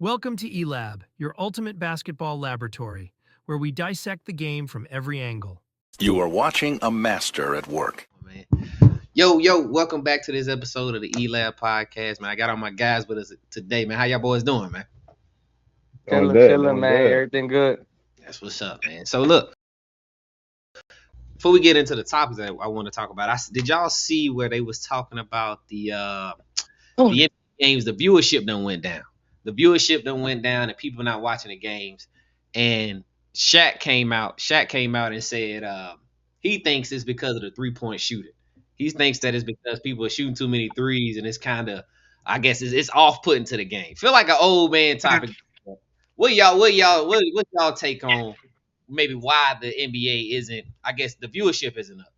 Welcome to eLab, your ultimate basketball laboratory, where we dissect the game from every angle. You are watching a master at work. Man. Yo, welcome back to this episode of the eLab podcast, man. I got all my guys with us today, man. How y'all boys doing, man? Doing Chilling, good, chilling, doing man. good. Everything good. That's what's up, man. So look, before we get into the topics that I want to talk about, did y'all see where they was talking about the NBA games? The viewership done went down. The viewership done went down, and people not watching the games. And Shaq came out and said he thinks it's because of the 3-point shooting. He thinks that it's because people are shooting too many threes, and it's kind of, I guess, it's off-putting to the game. Feel like an old man topic. What y'all take on maybe why the NBA isn't? I guess the viewership isn't up.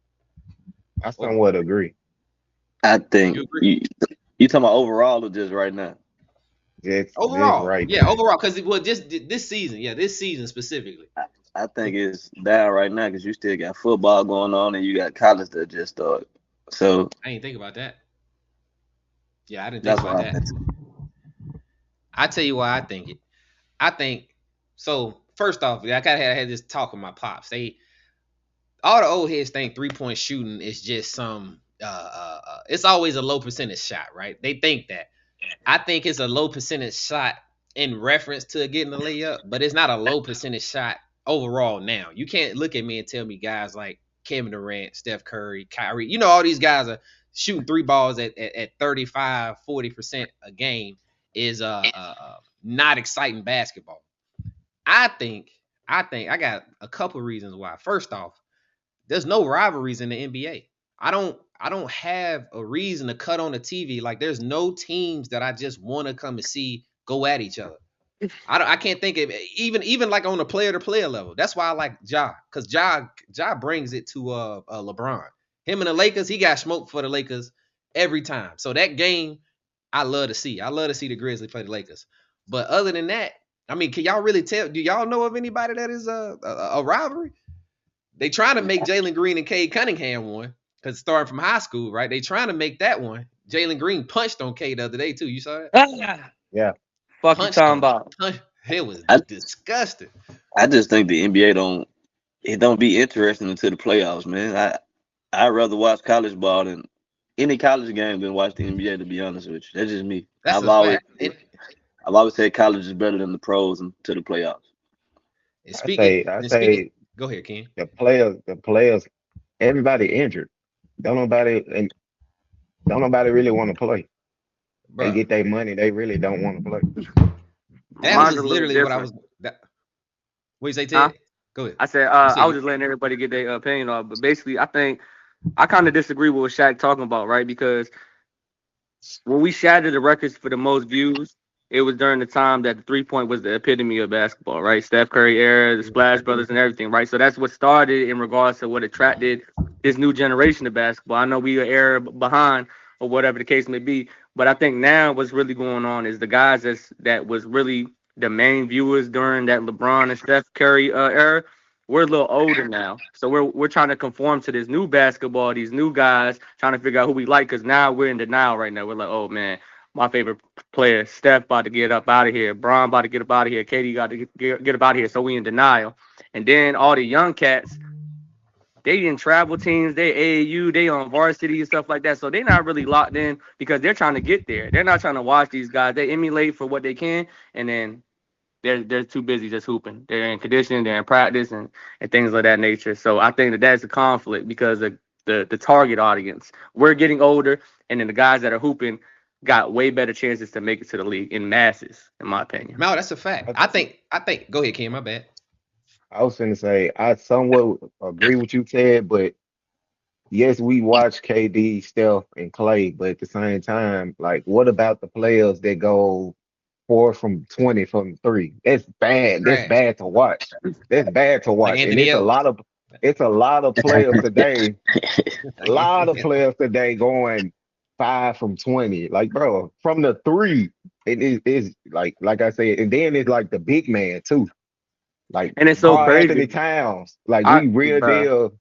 I somewhat agree. I think You agree? you talking about overall or just right now? Overall, right yeah, now. overall, because just this season, this season specifically. I think it's down right now because you still got football going on and you got college that just started. So I didn't think about that. Yeah, I didn't think that's about what I that. think. I tell you why I think it. I think so. First off, I had this talk with my pops. All the old heads think 3-point shooting is just some. It's always a low percentage shot, right? They think that. I think it's a low percentage shot in reference to getting the layup, but it's not a low percentage shot overall. Now you can't look at me and tell me guys like Kevin Durant, Steph Curry, Kyrie, all these guys are shooting 3 balls at 35, 40% a game is not exciting basketball. I think I got a couple reasons why. First off, there's no rivalries in the NBA. I don't have a reason to cut on the TV. Like there's no teams that I just want to come and see go at each other. I can't think of even like on a player to player level. That's why I like Ja, because Ja brings it to LeBron. Him and the Lakers, he got smoked for the Lakers every time. So that game, I love to see. I love to see the Grizzlies play the Lakers. But other than that, I mean, can y'all really tell? Do y'all know of anybody that is a rivalry? They trying to make Jalen Green and Cade Cunningham one because starting from high school, right? They trying to make that one. Jalen Green punched on Cade the other day too. You saw that? Yeah. Fuck you talking about? It was I- disgusting. I just think the NBA don't be interesting until the playoffs, man. I'd rather watch college ball than any college game than watch the NBA. To be honest with you, that's just me. That's I've a always fact. I've always said college is better than the pros until the playoffs. And I say go ahead, Ken. the players, everybody injured. Don't nobody really want to play. They Bruh, get their money. They really don't want to play. that Mine's was a little literally what I was. different. What you say, Huh? Ted? Go ahead. I said You said I was just letting everybody get their opinion off, but basically, I think I kind of disagree with what Shaq talking about, right? Because when we shattered the records for the most views, it was during the time that the 3-point was the epitome of basketball, right? Steph Curry era, the Splash Brothers, and everything, right? So that's what started in regards to what attracted this new generation of basketball. I know we are era behind or whatever the case may be, but I think now what's really going on is the guys that was really the main viewers during that LeBron and Steph Curry era. We're a little older now, so we're trying to conform to this new basketball, these new guys, trying to figure out who we like. Because now we're in denial right now. We're like, oh man, my favorite player, Steph, about to get up out of here. Bron about to get up out of here. Katie got to get up out of here. So we in denial. And then all the young cats, they in travel teams, they AAU, they on varsity and stuff like that. So they're not really locked in because they're trying to get there. They're not trying to watch these guys. They emulate for what they can, and then they're too busy just hooping. They're in conditioning, they're in practice, and things of that nature. So I think that's a conflict because of the target audience. We're getting older, and then the guys that are hooping got way better chances to make it to the league in masses, in my opinion. No, that's a fact. I think. Go ahead, Ken. My bad. I was going to say I somewhat agree with you, Ted, but yes, we watch KD, Steph, and Clay, but at the same time, like, what about the players that go 4 from 20 from 3? That's bad. That's Trash. bad to watch. That's bad to Like watch. And Anthony Edwards. it's a lot of players today. A lot of players today going 5 from 20. Like, bro, from the 3, it's like I said, and then it's like the big man too. Like And it's so Karl Anthony crazy. Towns. Like we real Bruh. deal.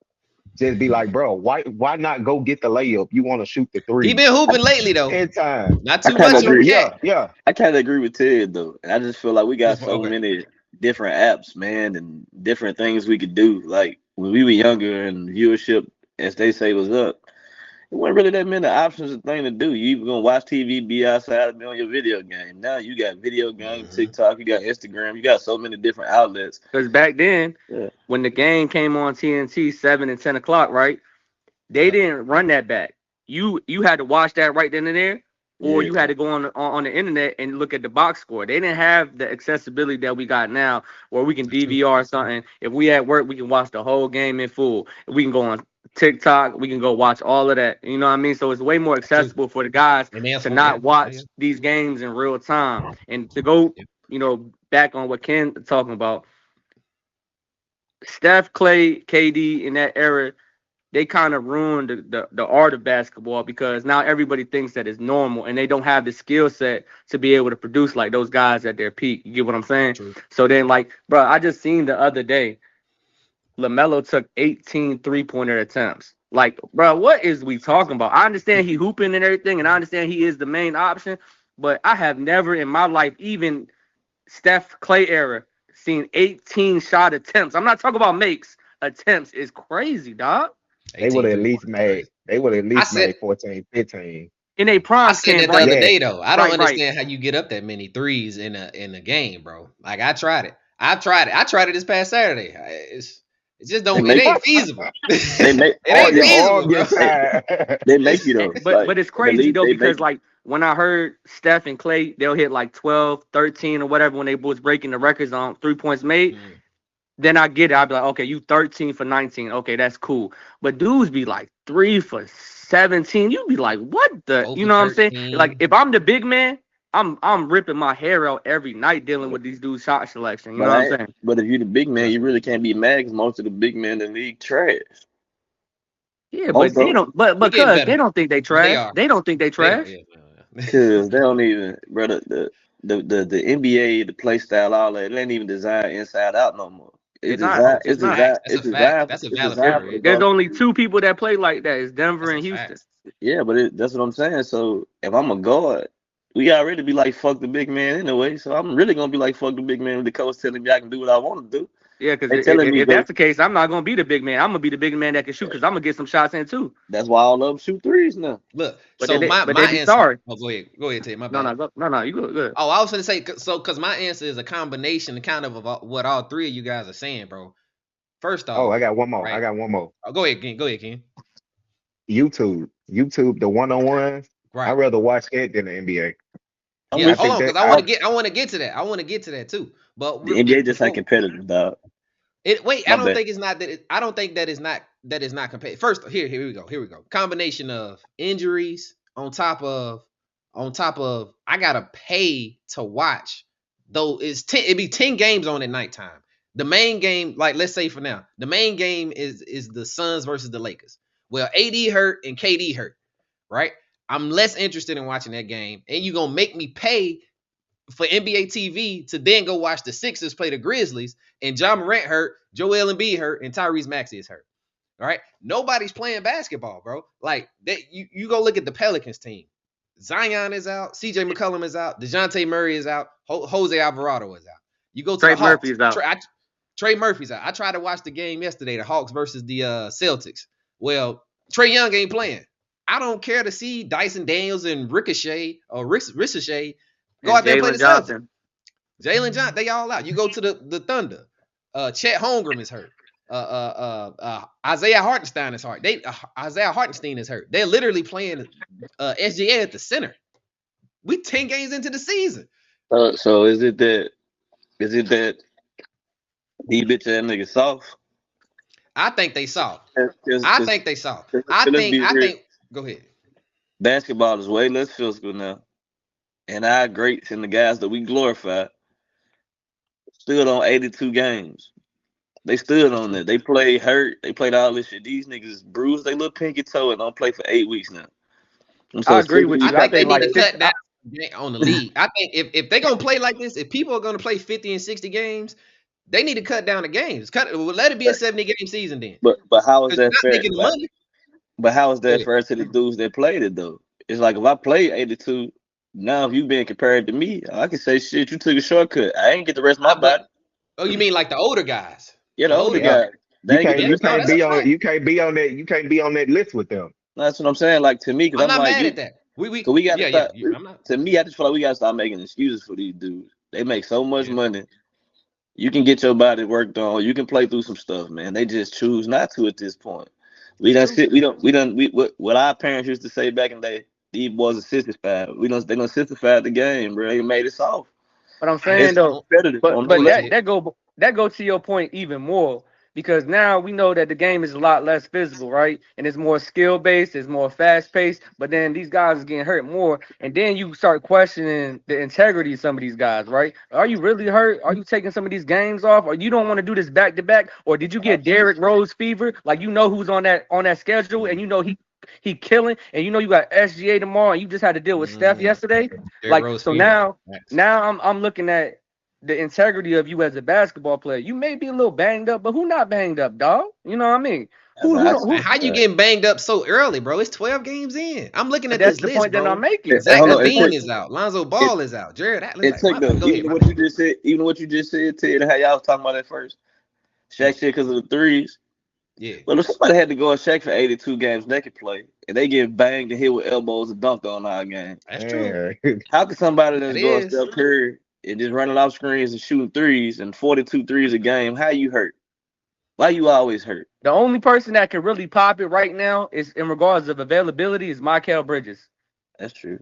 just be like, bro, why not go get the layup? You want to shoot the He three been hooping lately though. 10 times. Not I too kind much of on agree. Cat. Yeah. I kind of agree with Ted though, and I just feel like we got so Okay. many different apps, man, and different things we could do. Like when we were younger and viewership, as they say, was up. It wasn't really that many options of thing to do. You either gonna watch TV, be outside, be on your video game. Now you got video game, Mhm. TikTok, you got Instagram, you got so many different outlets. Because back then, Yeah. when the game came on TNT 7 and 10 o'clock, right? They Yeah. didn't run that back. You had to watch that right then and there, or Yeah. you had to go on the internet and look at the box score. They didn't have the accessibility that we got now, where we can DVR something. If we at work, we can watch the whole game in full. We can go on TikTok. We can go watch all of that. You know what I mean? So it's way more accessible for the guys And that's to what- not yeah, watch yeah. these games in real time. And to go, back on what Ken talking about, Steph, Clay, KD in that era, they kind of ruined the art of basketball because now everybody thinks that it's normal and they don't have the skill set to be able to produce like those guys at their peak. You get what I'm saying? True. So then, like, bro, I just seen the other day, LaMelo took 18 3-pointer attempts. Like, bro, what is we talking about? I understand he hooping and everything, and I understand he is the main option, but I have never in my life, even Steph Clay era, seen 18 shot attempts. I'm not talking about makes. Attempts is crazy, dog. They would have at 18 least made. They would have at least said- made 14, 15. In a I prime said Ken, that the right? other Yeah. day though. I don't Right. understand how you get up that many threes in a game, bro. Like I tried it. I tried it this past Saturday. It just don't. They It ain't feasible. They make It ain't your feasible, arm bro. get tired. they make you though. But it's crazy though, they because make, like when I heard Steph and Clay, they'll hit like 12, 13 or whatever when they was breaking the records on 3 points made. Mhm. Then I get it. I'd be like, okay, you 13 for 19. Okay, that's cool. But dudes be like 3 for 17. You be like, what the? 4 You for know what I'm saying? 13. Like if I'm the big man, I'm ripping my hair out every night dealing with these dudes' shot selection. You know what I'm saying? But if you're the big man, you really can't be mad because most of the big men in the league trash. Yeah, but they don't. But We getting because better. they don't think they They trash. are. They don't think they trash. Because they don't even, brother. The NBA, the play style, all that, it ain't even designed inside out no more. It's not. It's not. designed. That's a It's fact. designed. That's a it's valid designed point, for Rick. There's those- only 2 people that play like that. It's Denver That's and a Houston. fact. Yeah, but that's what I'm saying. So if I'm a guard, we already be like fuck the big man anyway. So I'm really gonna be like fuck the big man with the coach telling me I can do what I want to do. Yeah, They because telling me if go- that's the case, I'm not gonna be the big man. I'm gonna be the big man that can shoot because I'm gonna get some shots in too. That's why all of them shoot threes now. Look, But so they my be answer. sorry. Oh, go ahead, Ted. My No, bad. no, you good. Oh, I was gonna say because my answer is a combination, kind of what all three of you guys are saying, bro. First off, Oh, I got one more. right. I got one more. Oh, go ahead, Ken. YouTube, the one-on-ones. Right. I'd rather watch that than the NBA. Yeah, I hold on, think because that- I want to get to that. I want to get to that too. But The NBA just ain't competitive, dog. Wait, My I don't bad. think it's not that. I don't think that is not competitive. First, here we go. Combination of injuries on top of I gotta pay to watch. Though it'd be 10 games on at nighttime. The main game, like let's say for now, the main game is the Suns versus the Lakers. Well, AD hurt and KD hurt, right? I'm less interested in watching that game, and you gonna make me pay for NBA TV to then go watch the Sixers play the Grizzlies, and John Morant hurt, Joel Embiid hurt, and Tyrese Maxey is hurt. All right, nobody's playing basketball, bro. Like that, you go look at the Pelicans team. Zion is out, CJ McCollum is out, DeJounte Murray is out, Jose Alvarado is out. You go to Trey the Hawks. Murphy's out. Trey Murphy's out. I tried to watch the game yesterday, the Hawks versus the Celtics. Well, Trey Young ain't playing. I don't care to see Dyson Daniels and Ricochet go out there and play the Celtics. Jalen Johnson, they all out. You go to the Thunder. Chet Holmgren is hurt. Isaiah Hartenstein is hurt. Isaiah Hartenstein is hurt. They're literally playing SGA at the center. We 10 games into the season. So is it that these bitch that nigga soft? I think they soft. I think they soft. let's be real. think. Go ahead. Basketball is way less physical now, and our greats and the guys that we glorify stood on 82 games. They stood on that. They played hurt. They played all this shit. These niggas bruised their little pinky toe and don't play for 8 weeks now. I agree with you. I think they like need to cut down on the league. I think if they're gonna play like this, if people are gonna play 50 and 60 games, They need to cut down the games. Let it be a 70-game season then. But how is Because you're that not fair? making the money. But how is Go that ahead. fair to the dudes that played it though? It's like if I played 82, now if you being compared to me, I can say shit. You took a shortcut. I ain't get the rest of my body. Oh, you mean like the older guys? Yeah, the older Yeah. guy. They ain't get the Yeah, You rest of no, my can't that's a body. be on fact. you can't be on that list with them. That's what I'm saying. Like to me, because I'm I'm not like mad you. at that. Cause we gotta Yeah. start. I'm not. To me, I just feel like we gotta start making excuses for these dudes. They make so much Yeah. money. You can get your body worked on. You can play through some stuff, man. They just choose not to at this point. We done sit. We don't. We done. What our parents used to say back in the day. These boys are sissified. They gonna sissify the game, bro. They made it soft. But I'm Hey, saying It's though, competitive but on the but play. that go to your point even more because now we know that the game is a lot less physical, right? And it's more skill based, it's more fast paced. But then these guys are getting hurt more, and then you start questioning the integrity of some of these guys, right? Are you really hurt? Are you taking some of these games off, or you don't want to do this back to back, or did you get Derrick Rose fever? Like you know who's on that schedule, and you know he killing, and you know you got SGA tomorrow, and you just had to deal with Steph yesterday. Derrick Like Rose so fever. now. Now I'm looking at the integrity of you as a basketball player. You may be a little banged up, but who not banged up, dog? You know what I mean? Who who I, don't Man, who? how you getting banged up so early, bro? It's 12 games in. I'm looking But at that's this the list, point that I'm bro. making. Zach hold on. LaVine is out. Lonzo It, Ball is out. Jared Allen's it like, my took bad. them. Go ahead, Even my what bad. you just said. Even what you just said, Ted, how y'all was talking about at first. Shaq said because of the threes. Yeah, Well, if somebody had to go and Shaq for 82 games, they could play, and they get banged and hit with elbows and dunked on our game. that's true. Man. How could somebody That that's going is. Steph Curry and just running off screens and shooting threes and 42 threes a game? How you hurt? Why you always hurt? The only person that can really pop it right now is in regards of availability is Michael Bridges. That's true.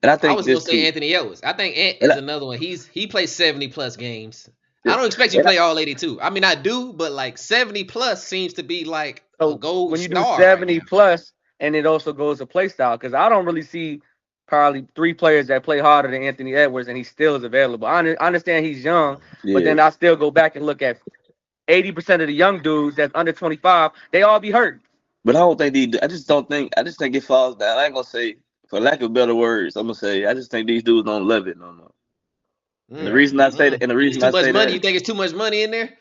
And I I think was gonna this say too. Anthony Edwards. I think Ant And is I, another one. He plays 70 plus games. yeah, I don't expect you to and I, play all 82. I mean, I do, but like 70 plus seems to be like a So gold when you do star right 70 now. plus, and it also goes to play style, because I don't really see probably three players that play harder than Anthony Edwards, and he still is available. I understand he's young, but yeah. then I still go back and look at 80% of the young dudes that's under 25, they all be hurt. But I don't think these. I just don't think. I just think it falls down. I ain't gonna say, for lack of better words, I'm gonna say I just think these dudes don't love it no more. And the Mm, reason I say that, mm. and the It's reason too I much say money. that, You think it's too much money in there?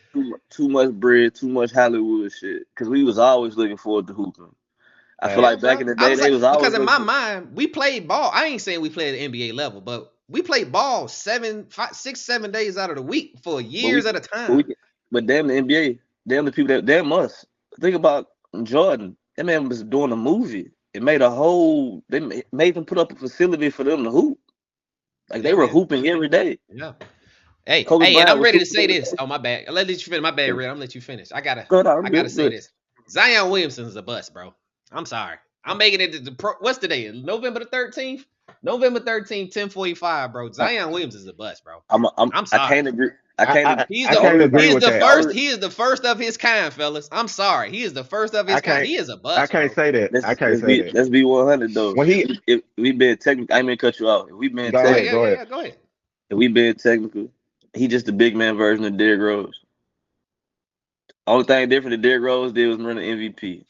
too much bread, too much Hollywood shit. Because we was always looking forward to hooping. I feel Yeah, like back bro. in the I day, was they like, was because always in looking my for. mind, we played ball. I ain't saying we played at the NBA level, but we played ball 6, 7 days out of the week for But we, years at a but we, time. but damn the NBA, damn the people that damn us. Think about Jordan. That man was doing a movie. It made a whole. Made them put up a facility for them to hoop. Like they Oh were yeah, hooping every day. yeah. Hey, Kobe and Bryant I'm was ready to hooping say every this. Oh my bad. Let you finish. My bad, day. Red. I'm gonna let you finish. I gotta, Good, I'm I gotta good, say good. this. Zion Williamson's a bust, bro. I'm sorry. I'm making it to the pro. What's today? November the 13th. November 13th, 10:45, bro. I, Zion Williams is a bust, bro. I'm, I'm I sorry. can't agree. I I, can't. I, He's I the The only can't reason, he agree is with the that. the first. only, He is the first of his kind, fellas. I'm sorry. He is the first of I his kind. can't He is a I bust, can't bro. say that. I can't say that. let's be 100 though. When he If we been technical, I mean cut you off. If we been go Oh ahead, yeah, technical, go yeah, ahead. yeah. Go ahead. if we been technical, he just the big man version of Derrick Rose. Only thing different that Derrick Rose did was run an MVP.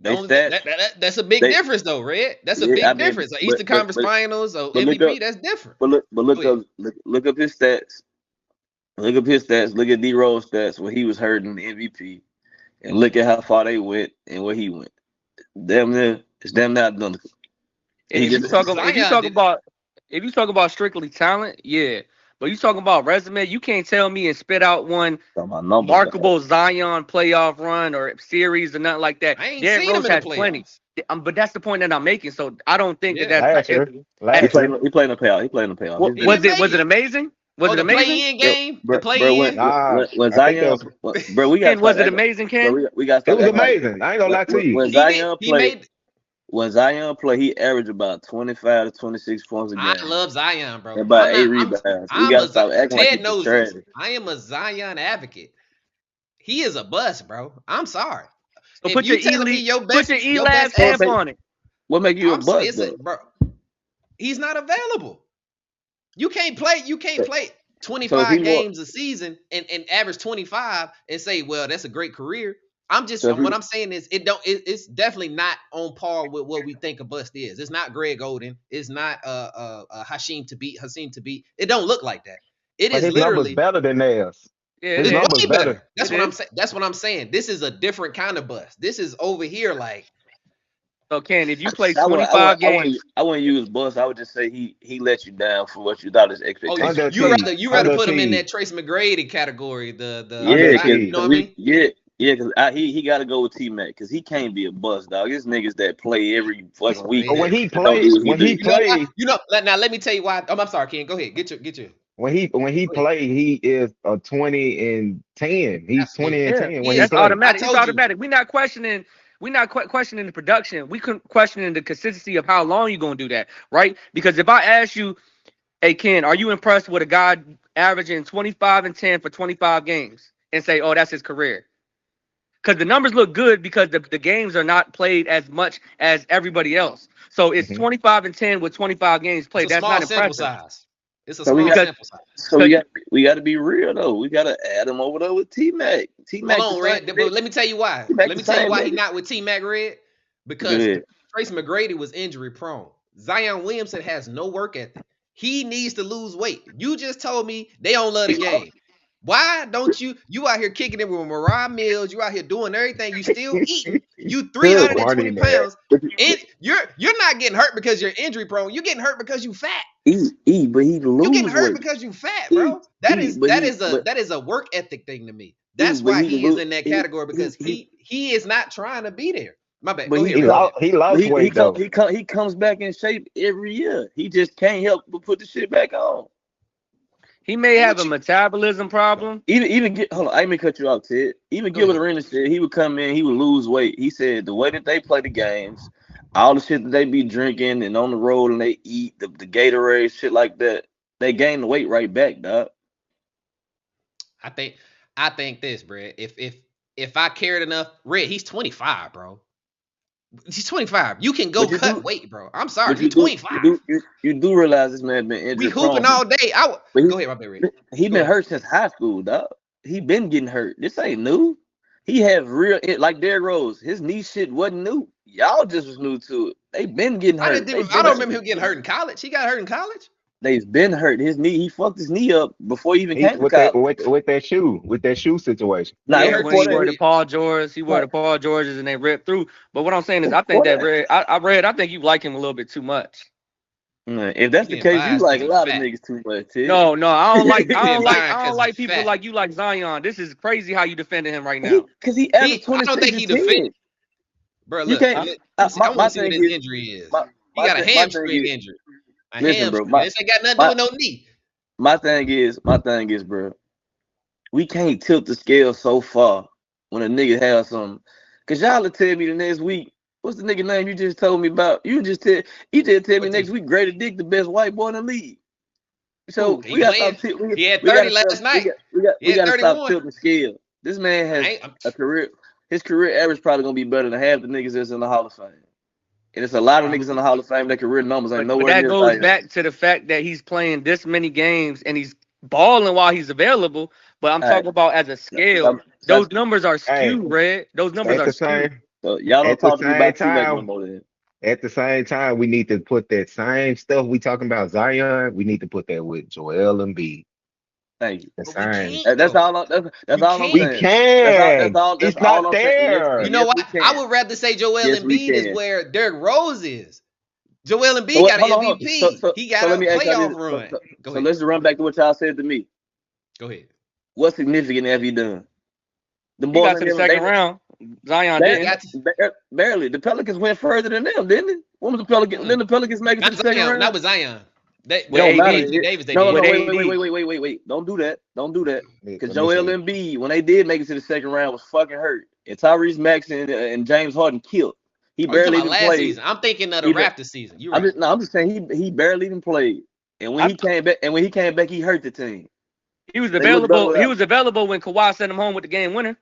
The They only thing, stats, that's a big they difference though, Red. That's a yeah. I big mean, difference. Eastern Conference Finals or but look up, MVP. That's different. but Go look ahead. up, look up his stats. Look up his stats. Look at D Rose stats when he was hurt in the MVP, and look at how far they went and where he went. Damn near, it's damn near identical. He If you just talk Zion did it. if you talk about strictly talent, yeah. But you talking about resume, you can't tell me and spit out one talking about numbers, dog. markable Zion playoff run or series or nothing like that. I ain't Derrick seen him Rose in the has plenty. playoffs. But that's the point that I'm making. So I don't think that Yeah. that's Last year. He Last if, played. year. He played in the playoff. He played in the playoff. He's what He been was didn't it? make Was it it. amazing? Was Oh, it the amazing? play-in bro, game. The bro. play-in. Nah. When I think that Zion, was bro, we gotta Ken, stop was it acting. amazing, Bro, Ken? we gotta it stop was acting like amazing. I ain't gonna lie to you. when He did. Zion He play. made. When Zion play, he averaged about 25 to 26 points a I game love Zion, bro. and about I'm eight not. rebounds. We I'm gotta a. stop acting like Ted he's just knows trash. this. I am a Zion advocate. He is a bust, bro. I'm sorry. So If put your you telling me Put your your Elab best What stamp asset, make on it. what make you a I'm sorry, bust it's a though? bro. He's not available. You can't play. You can't So, play so if he 25 more, games a season and average 25 and say, well, that's a great career. I'm just so if what he, I'm saying is it's definitely not on par with what we think a bust is. It's not Greg Oden. It's not Hasheem to beat. It don't look like that. It But is his numbers literally better than theirs. Yeah, His It's numbers way better. better. That's what I'm saying. That's what I'm saying. This is a different kind of bust. This is over here like So Ken, if you play I wouldn't, 25 games, I wouldn't use bust. I would just say he let you down for what you thought his oh, expectations. Underachieved. you rather put him in Underachieved. that Trace McGrady category, the Yeah, Zion, cause, you know Underachieved. what I mean? cause he got to go with T Mac, cause he can't be a bust, dog. There's niggas that play every fucking week But Man, that when he don't played, do what he when he do. you know why? played, You know now let me tell you why. I'm sorry, Ken. Go ahead. Get your when he go ahead. played, he is a 20-10. He's 20 Absolutely. and yeah, 10 He when he is. that's played. I automatic. It's told you. automatic. We're not questioning. We're not questioning the production. We questioning the consistency of how long you're gonna do that, right? Because if I ask you, hey Ken, are you impressed with a guy averaging 25 and 10 for 25 games, and say, oh, that's his career? Because the numbers look good because the games are not played as much as everybody else. So it's Hmm 25 and 10 with 25 games It's played. a That's small not sample impressive. size. It's a So we small got, Because sample size. so because we got to be real though. We got to add him over there with T Mac. T Hold Mac the on, same Red. nigga. But let me tell you why. T Mac Let the me tell you same why he nigga. not with T Mac Red. Because Good. Trace McGrady was injury prone. Zion Williamson has no work ethic. He needs to lose weight. You just told me they don't love the game. Why don't you out here kicking it with Mariah Mills? You out here doing everything. You still eating. You Good. 320 man. pounds. And you're not getting hurt because you're injury prone. You're getting hurt because you fat. But he You getting lose hurt weight. because you fat, E, bro. That E, is but that he, is a but that is a work ethic thing to me. E, That's but why he he is lose. in that category because he is not trying to be there. My bad. But Go he, ahead, Red. Go ahead. He but lost weight though. he comes back in shape every year. He just can't help but put the shit back on. he may But have what a you metabolism problem. Even get hold on, I ain't mean to cut you off, Ted. Even go Gilbert ahead. Arenas said he would come in, he would lose weight. He said the way that they play the games, all the shit that they be drinking and on the road and they eat the Gatorade shit like that, they gain the weight right back, dog. I think I think this, Brad. If I cared enough, Red, he's 25, bro. He's 25. You can go But you cut do, weight, bro. I'm sorry. but You 25. you do realize this man been We injury hooping prone, all day. but Go ahead, my bad, Red. he Go been ahead. hurt since high school, dog. He been getting hurt. This ain't new. He have real like Derrick Rose. His knee shit wasn't new. Y'all just was new to it. They been getting hurt. I don't remember him getting hurt in college. He got hurt in college. They've been hurt. His knee. He fucked his knee up before he even He came to college. with that shoe situation. Nah, it Yeah, was Yeah, when before he that. wore the yeah. Paul George, he wore Nah, the Paul Georges and they ripped through. But what I'm saying it is, was I think before that that. I think you like him a little bit too much. Nah, if You that's the getting case, you biased like because a he lot of fat. niggas too much, Ted. No, I don't like You getting biased I don't because he like people fat. like you like Zion. This is crazy how you defending him right he, now. cause he averaged I don't 26 think and he defended. 10. Bro, You look. can't. Huh? Let me see. I want My to see what thing his is, injury is. my He got a my thing hamstring is, injury. A listen, bro. hamstring. This ain't got nothing to do My with no knee. my thing is, bro. We can't tilt the scale so far when a nigga has something. Cause y'all will tell me the next week, what's the nigga name you just told me about? You just tell me What next team? week, Grady Dick, the best white boy in the league. So Who? He we gotta playing. stop. He had We 30 gotta last stop. night. He We had gotta stop 31. tilting the scale. This man I has ain't, a career. His career average probably gonna be better than half the niggas that's in the Hall of Fame. And it's a lot of niggas in Probably. the Hall of Fame. Their career numbers ain't But nowhere that near goes Zion. back to the fact that he's playing this many games and he's balling while he's available. But I'm All right. talking about as a scale, Stop, stop. those numbers are Hey, skewed, Red. Those numbers at are the skewed. same So y'all don't at the talk to me same about T-Mac no time, more then. we need to put that same stuff we talking about Zion. We need to put that with Joel Embiid. Thank you. The but we same. can't That's though. all. That's You all I'm We can't. saying. That's can. all. That's It's all not I'm saying. Yes, You there. know yes, we what? I can. would rather say Joel Yes, we Embiid is can. where Derrick Rose is. Joel So Embiid what, got an hold on, hold on. MVP. He So got let a me ask y'all playoff this. run. Go So ahead. let's just run back to what y'all said to me. Go ahead. What significant have he done? The He boys got ain't to the never second round. Zion He didn't. got to. barely. The Pelicans went further than them, didn't it? When was the Pelicans? Mm-mm. Didn't the Pelicans make it to Not the second Zion. Not round? with Zion. It With With don't matter. AD. Anthony Davis, they No, did. With no. AD. Wait. Don't do that. Don't do that. Because Let me Joel see. Embiid, when they did make it to the second round, was fucking hurt. And Tyrese Maxey and James Harden killed. He Oh, you talking barely about even last played. season? I'm thinking of the Even Raptors season. You're right. I'm just saying he barely even played. And when I, he came back, he hurt the team. he was They look better available. He without him. was available when Kawhi sent him home with the game winner.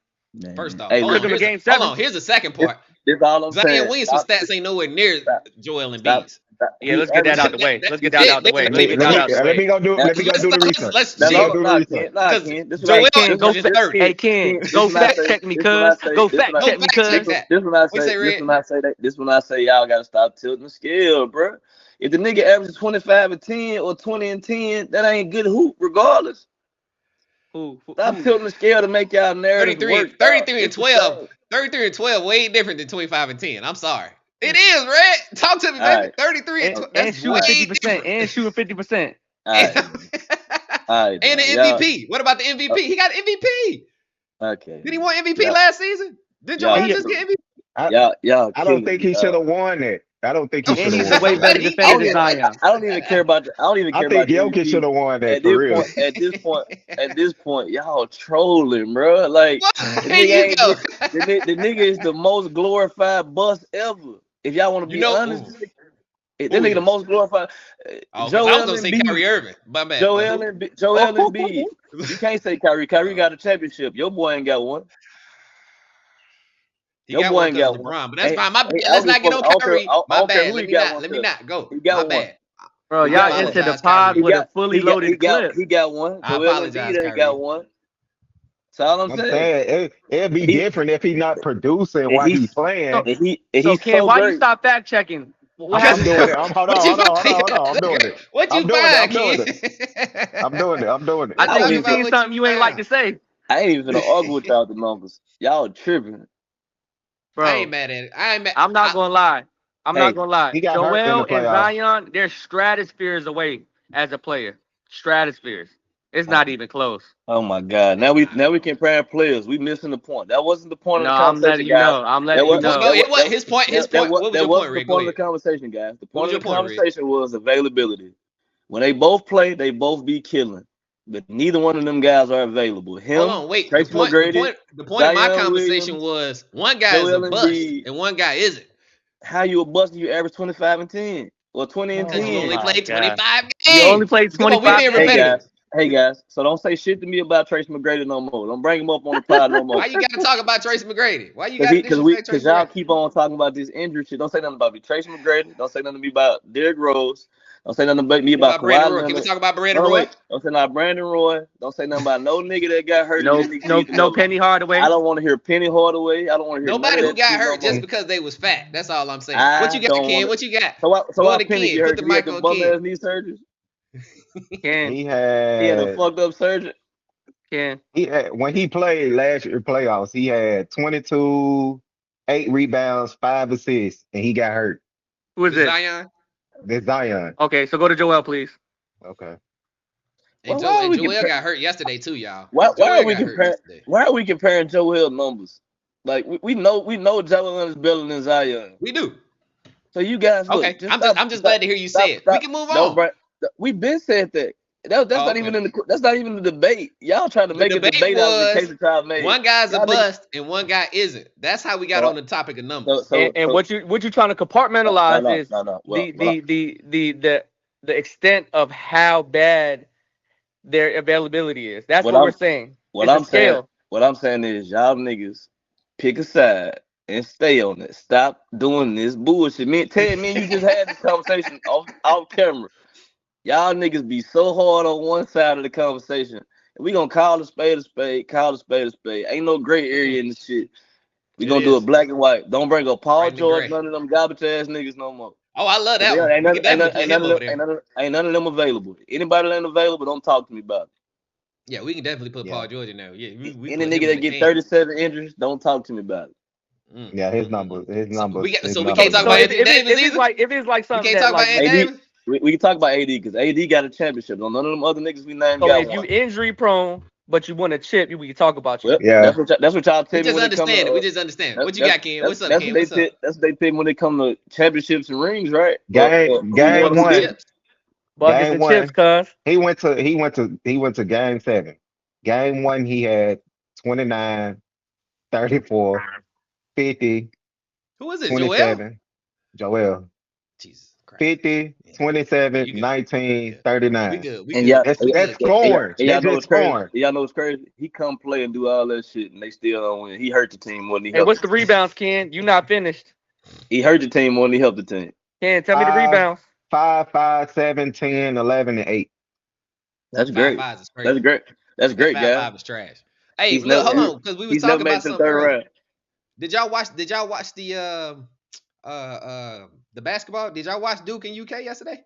First Man. off, Hey, hold Took on. him to listen. game Hold 7. on. Here's the second This, part. this all I'm Zion saying. Williamson stats ain't nowhere near Stop, Joel stop, Embiid's. stop. Yeah, He let's get that averaged. out the way. Let's get that They, out the way. Let's get look, that out the Let me way. go do. Now, Let me go do the research. let's now, Let me go chill. do the research. Because Ken. This is what I Hey Joel, Ken, go this, fact. this, Hey Ken, Ken, Ken, this go when I fact say, check me, this when I cuz. say, Go this when fact I, go check me, fact check cuz. that. this when I We say, say this Red. when I say that, this when I say y'all gotta stop tilting the scale, bro. If the nigga averages 25 and 10 or 20 and 10, that ain't good hoop, regardless. Stop tilting the scale to make y'all narrative 33 work. 33 and It's the 12. same. 33 and 12 way different than 25 and 10. I'm sorry. It is, Red. Talk to me, baby. Alright. 33 and 12. And That's shooting way 50%. different. And shooting 50%. Alright. Alright. And the Y'all, MVP. What about the MVP? He got MVP. okay. Did he win MVP Y'all, last season? Did Joel y'all, just get MVP? y'all I don't killing think me, he should dog. have won it. I don't think he And should have he's a won way it. better He defender get than it. Zion. I don't even care about the. I don't even I care about think the Jokic should MVP. have won that At for this real. point, at this point, y'all trolling, bro. Like Well, the there nigga you ain't go. the nigga is the most glorified bust ever. If y'all want to You be know, honest, that who nigga the is? most glorified. Oh, because I was Joel gonna say Embiid. Kyrie Irving. My bad. Joel But who? Embiid. You can't say Kyrie. Kyrie got a championship. Your boy ain't got one. He Your got boy one ain't because got one. LeBron. But that's Hey, fine. My bad. hey, I Let's don't give not a get fuck. on I don't care. Kyrie. I My don't care bad. who he Let me got not. one Let me to. not go. He got My one. bad. Bro, He I y'all got one. entered the apologize, pod Kyrie. with a fully loaded clip. He got one. I Joel apologize, Embiid ain't got Kyrie. one. That's all I'm I'm saying. saying it'd be He different if he not producing and while he's he playing. So, and so he's Ken, so why you great. stop fact checking? What I'm happened doing there? it. Hold What on, you hold on, hold on, find? hold on. I'm doing it. What you I'm doing it. find, I'm doing Ken? it. I'm doing it. I'm doing it. I Let's I think don't talk you even. about seen what you something you ain't like to found. say, I ain't even gonna argue with y'all the numbers. Y'all tripping. I ain't bro. mad at it. I ain't mad. I'm not gonna lie. I'm not Hey, gonna lie. He got hurt in the Joel and playoffs. Zion, they're stratospheres away as a player. Stratospheres. It's oh, not even close. oh my God! It's not, Now we bro. comparing players. We missing the point. That wasn't the point of No, the I'm letting conversation, you guys. know. I'm That letting you was Well, know. no, it was his point. His point. What was that your point, wasn't the Rick? Go point of the ahead. conversation, guys. The What was point your of the point, Rick? conversation was availability. When they both play, they both be killing. But neither one of them guys are available. Hold Him, on, wait. Tracy McGrady, The point of my Zion conversation Williams, was one guy is a Joel bust Embiid. and one guy isn't How you a bust and you average 25 and 10 or 20 and because he Oh 10? only my played God. 25 You only games. played Come on, we 25 being Hey games. repetitive. guys, so don't say shit to me about Tracy McGrady no more. Don't bring him up on the pod no Why more. you got to talk about Tracy McGrady? Why you got to Cause disrespect cause Tracy y'all McGrady? keep on talking about this injury shit. Don't say nothing about me. Tracy McGrady. Don't say nothing to me about Derrick Rose. Don't say nothing about me What about about Brandon Kawhi Roy? Can we Leonard. talk about Brandon No, Roy? wait. Don't say nothing about Brandon Roy. Don't say nothing about no nigga that got hurt and No, didn't no, need no develop. Penny I Hardaway. don't want to hear Penny Hardaway. I don't want to hear none Nobody of who that got shit no hurt just more. because they was fat. That's all I'm saying. What I you got, don't want Ken? to. What you got? So Going why to Penny Ken. get Put hurt? the Cause he had mic the on bum Ken. ass knee surgery. Ken, He He had a had fucked up surgery. Ken. when he played last year playoffs, he had 22, 8 rebounds, 5 assists, and he got hurt. Who is This this? Zion That's Zion. Okay, so go to Joel, please. Okay. and Why are we Joel comparing? got hurt yesterday too, y'all. Why are Joel we got hurt comparing? yesterday. Why are we comparing Joel numbers? Like we know Joel is better than Zion. We do. So you guys look, Okay. just stop, I'm just stop, glad to hear you say stop, it. We stop. can move Don't on. bring. We been said that. That's Oh, not even okay. in the debate. Y'all trying to The make a debate debate out of the case was that y'all made. one guy's a Y'all niggas. bust and one guy isn't. That's how we got So on the topic of so numbers. so And so. what you trying to No compartmentalize no is no no. the extent of how bad their availability is. That's What what we're I'm saying. what It's a I'm saying scale. what I'm saying is y'all niggas pick a side and stay on it. Stop doing this bullshit. Ted, me and you just had this conversation off camera. Y'all niggas be so hard on one side of the conversation. And we gonna call a spade a spade, call a spade a spade. Ain't no gray area in this shit. We It gonna do it is. black and white. Don't bring up Paul Right in the George, gray. none of them garbage ass niggas no more. Oh, I love 'Cause that one. ain't We none, can definitely put him over there. ain't none of them available. Anybody that ain't available, don't talk to me about it. Yeah, we can definitely put Yeah. Paul George in there. Yeah, we Any put him nigga in that the get can. 37 injuries, don't talk to me about it. Yeah, his numbers, his numbers, his So we can't numbers talk are So about nice. Anthony Davis either. if it's like We something can't that talk about like Anthony AD, Davis. we can talk about AD because AD got a championship. None of them other niggas we named so got if you one. injury prone but you want a chip, we can talk about you. Well, Yeah. that's what y'all We tell me just when it come understand it. We to just understand. that, What you got, Ken? What's up, that's what Ken? What's up? that's what they pick when it come to championships and rings, right? Who won, Game Buckets who and one. didn't? chips. Buckets Game and chips, one. cuz. He went to game 7. Game 1 he had 29, 34, 50, Who is it? Joel? 27. Joel. Jesus Christ. 50, Yeah. Yeah, 27, you good. 19, Yeah. We 39. good. We And good. y'all, That's We that's good, Ken. scoring. and y'all That's know just what's crazy? scoring. Y'all know what's crazy? He come play and do all that shit, and they still don't win. He hurt the team more than he Hey, helped what's the the team. rebounds, Ken? You not finished. He hurt the team more than he helped the team. Ken, tell me the Five, rebounds. 5, 5, 7, 10, 11, and 8. That's Five great. fives is That's crazy. great. That's That great, five guy. five is trash. Hey, He's look, hold never on, because we was he's never talking made it about to the something third earlier. round. Did y'all watch the basketball? Did y'all watch Duke and UK yesterday?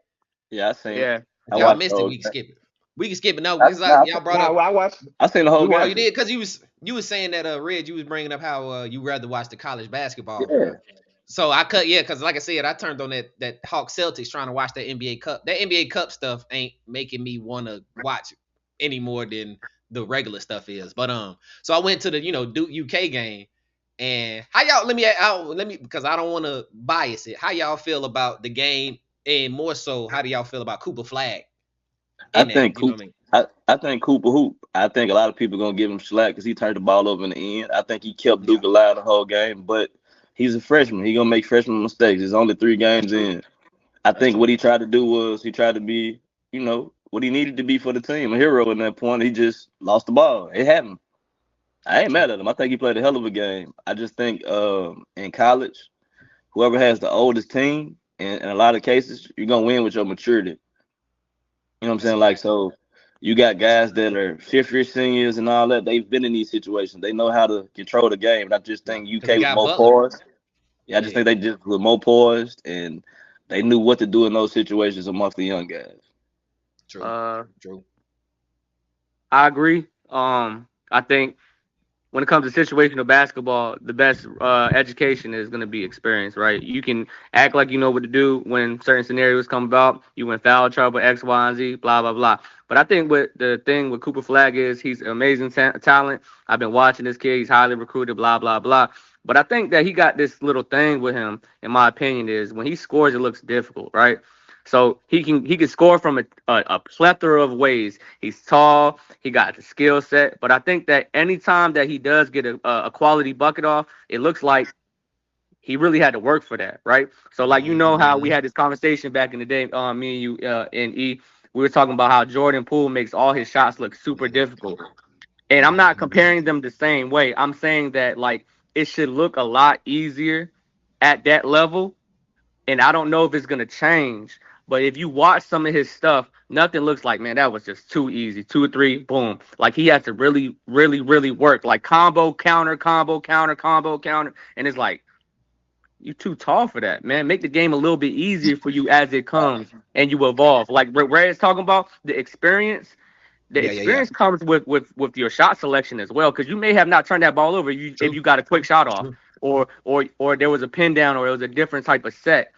Yeah, I seen it. Yeah. If I y'all watched missed it, those. we can skip it. We can skip it. No, I, because nah, y'all brought No, up. I watched. I seen the We whole Oh, game. you watched it. did because you was saying that Red, you was bringing up how you rather watch the college basketball, Yeah, bro. So I cut because like I said, I turned on that Hawk Celtics trying to watch that NBA Cup. That NBA Cup stuff ain't making me want to watch any more than the regular stuff is. But so I went to the Duke UK game, and how y'all let me because I don't want to bias it. How y'all feel about the game, and more so, how do y'all feel about Cooper Flag I in that? think You know what Cooper. I mean? I think Cooper hoop. I think a lot of people gonna give him slack because he turned the ball over in the end. I think he kept Yeah. Duke alive the whole game, but he's a freshman. He gonna make freshman mistakes. There's only 3 games in. I think what he tried to do was he tried to be, what he needed to be for the team, a hero in that point. He just lost the ball. It happened. I ain't mad at him. I think he played a hell of a game. I just think in college, whoever has the oldest team, in a lot of cases, you're gonna win with your maturity. You know what I'm saying? Like, so you got guys that are fifth year seniors and all that. They've been in these situations. They know how to control the game. And I just think Because they UK was got more Butler. poised. Yeah, I just think they just were more poised and they knew what to do in those situations amongst the young guys. True. True. I agree. I think when it comes to situational basketball, the best education is going to be experience, right? You can act like you know what to do when certain scenarios come about. You in foul trouble, X, Y, and Z, blah, blah, blah. But I think what the thing with Cooper Flag is he's amazing talent. I've been watching this kid. He's highly recruited, blah, blah, blah. But I think that he got this little thing with him, in my opinion, is when he scores, it looks difficult, right? So he can score from a plethora of ways. He's tall, he got the skill set, but I think that anytime that he does get a quality bucket off, it looks like he really had to work for that, right? So like how we had this conversation back in the day, me and you and E, we were talking about how Jordan Poole makes all his shots look super difficult. And I'm not comparing them the same way. I'm saying that like it should look a lot easier at that level, and I don't know if it's gonna change. But if you watch some of his stuff, nothing looks like, man, that was just too easy. 2 or 3, boom. Like he has to really, really, really work. Like combo, counter, combo, counter, combo, counter. And it's like, you too tall for that, man. Make the game a little bit easier for you as it comes and you evolve. Like Red's talking about the experience. The Yeah. experience comes with your shot selection as well, because you may have not turned that ball over if True. you got a quick shot off, True. or there was a pin down, or it was a different type of set.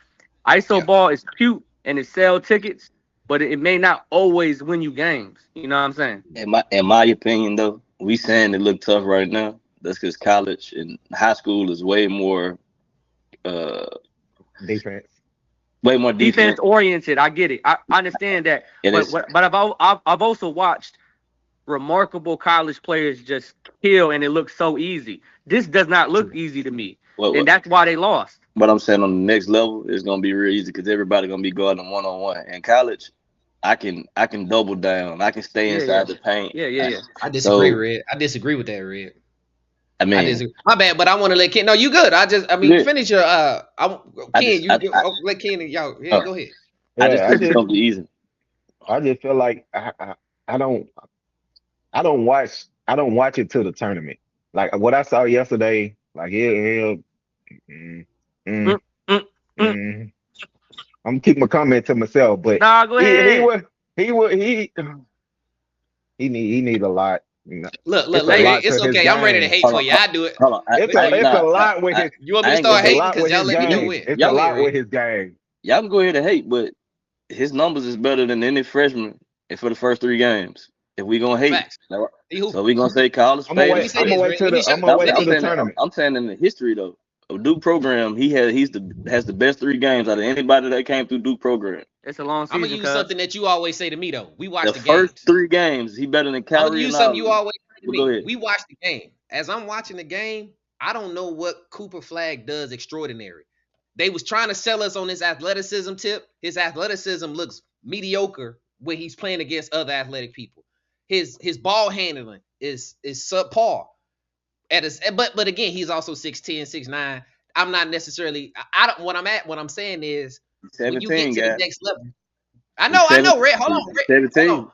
ISO Yeah. ball is cute and it sell tickets, but it may not always win you games. You know what I'm saying? In my opinion, though, we saying it look tough right now. That's because college and high school is uh, Defense. way more Defense defense. oriented. I get it. I understand that. It is. But I've also watched remarkable college players just kill, and it looks so easy. This does not look easy to me, and that's why they lost. What I'm saying on the next level is gonna be real easy because everybody gonna be guarding 1-on-1. In college, I can double down. I can stay inside the paint. Yeah. I disagree, So Red. I disagree with that, Red. I I mean, disagree. My bad, but I want to let Ken. No, you good. I mean, yeah, finish your. I Ken, just I, I, let Ken and y'all. Yeah, uh, go ahead. I just Yeah, think it's gonna be easy. I just feel like I don't I don't watch it till the tournament. Like what I saw yesterday, like mm, mm, Mm, mm, mm. mm. I'm keep my comment to myself, but Nah, go he ahead. was he need a lot. Look, It's a Red. lot It's to his okay. I'm ready to game. hate Hold for on, you. hold I do it. hold on. It's Go a ahead. it's a Nah, lot with his You want me to I ain't start it's a gonna. hating? lot Cause with y'all his let me know game. when. It's a Go ahead, lot with Red. his game. Y'all can go ahead and hate, but his numbers is better than any freshman for the first 3 games. If we gonna hate, Facts. He so hooping. we gonna say call a I'm gonna spade Let a me wait. say I'm spade. gonna this, wait Red. till Let me the show. I'm gonna wait Let till me. the I'm, tournament. I'm saying in the history though of Duke program, the Duke has the best 3 games out of anybody that came through Duke program. It's a long I'm gonna season, use cuz. something that you always say to me though. We watch The the first games. 3 games, he better than I'm gonna Kyrie and use something all of you them. always say to But go me. ahead. We watch the game. As I'm watching the game, I don't know what Cooper Flag does extraordinary. They was trying to sell us on his athleticism tip. His athleticism looks mediocre when he's playing against other athletic people. His ball handling is subpar. But again, he's also 6'10", 6'9". I'm not necessarily I don't what I'm saying is when you get 17 to the guys. next level. He's I 17. know, Red. He's Hold on. 17.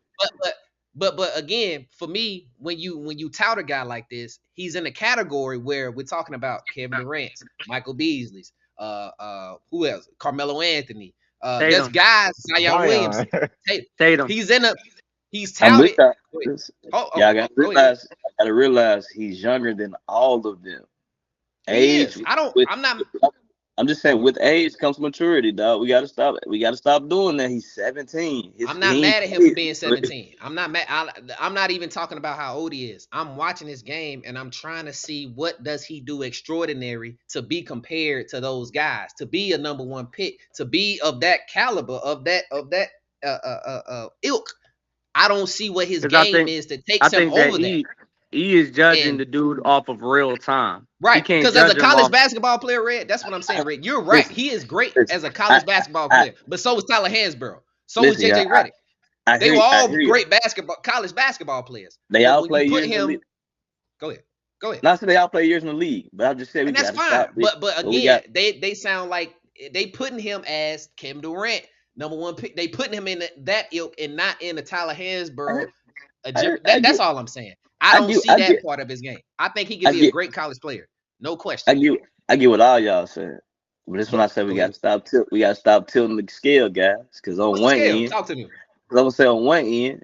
But again, for me, when you tout a guy like this, he's in a category where we're talking about Kevin Durant's, Michael Beasley's, who else? Carmelo Anthony. There's Tatum. guys, Zion Zion. Williamson. Hey, Tatum. he's in a He's I'm with touted. y'all. Oh, Yeah, go ahead. I gotta realize he's younger than all of them. He Age is. with I'm not. I'm just Oh, saying with age comes maturity, dog. We gotta stop it. We gotta stop doing that. He's 17. I'm not He ain't mad at him for played. being 17. I'm not mad. I'm not even talking about how old he is. I'm watching this game and I'm trying to see what does he do extraordinary to be compared to those guys, to be a number one pick, to be of that caliber, of that ilk. I don't see what his Because game is that I takes him think that over that. he is judging And the dude off of real time. He right, can't because as a judge him college off. basketball player, Red, that's what I'm saying, Red. You're right. Listen, He is great listen. as a I, college basketball I, player, but so was Tyler Hansborough. So was listen, JJ y'all. Redick. They were I all hear you. great college basketball players. They But all when you play put years in the league. him, go ahead, go ahead, Not say they all play years in the league, but I just said we and that's gotta fine. stop it. But But we again, got they sound like they putting him as Kevin Durant, number one pick. They putting him in that ilk and not in the Tyler Hansborough. I That's get all I'm saying. I I don't get see I that get part of his game. I think he could I be a get great college player, no question. I get I get what all y'all saying. But this when I say Go ahead. we gotta stop tilting the scale, guys. Cause on What's the one scale? end, Talk to me. cause I'm gonna say on one end,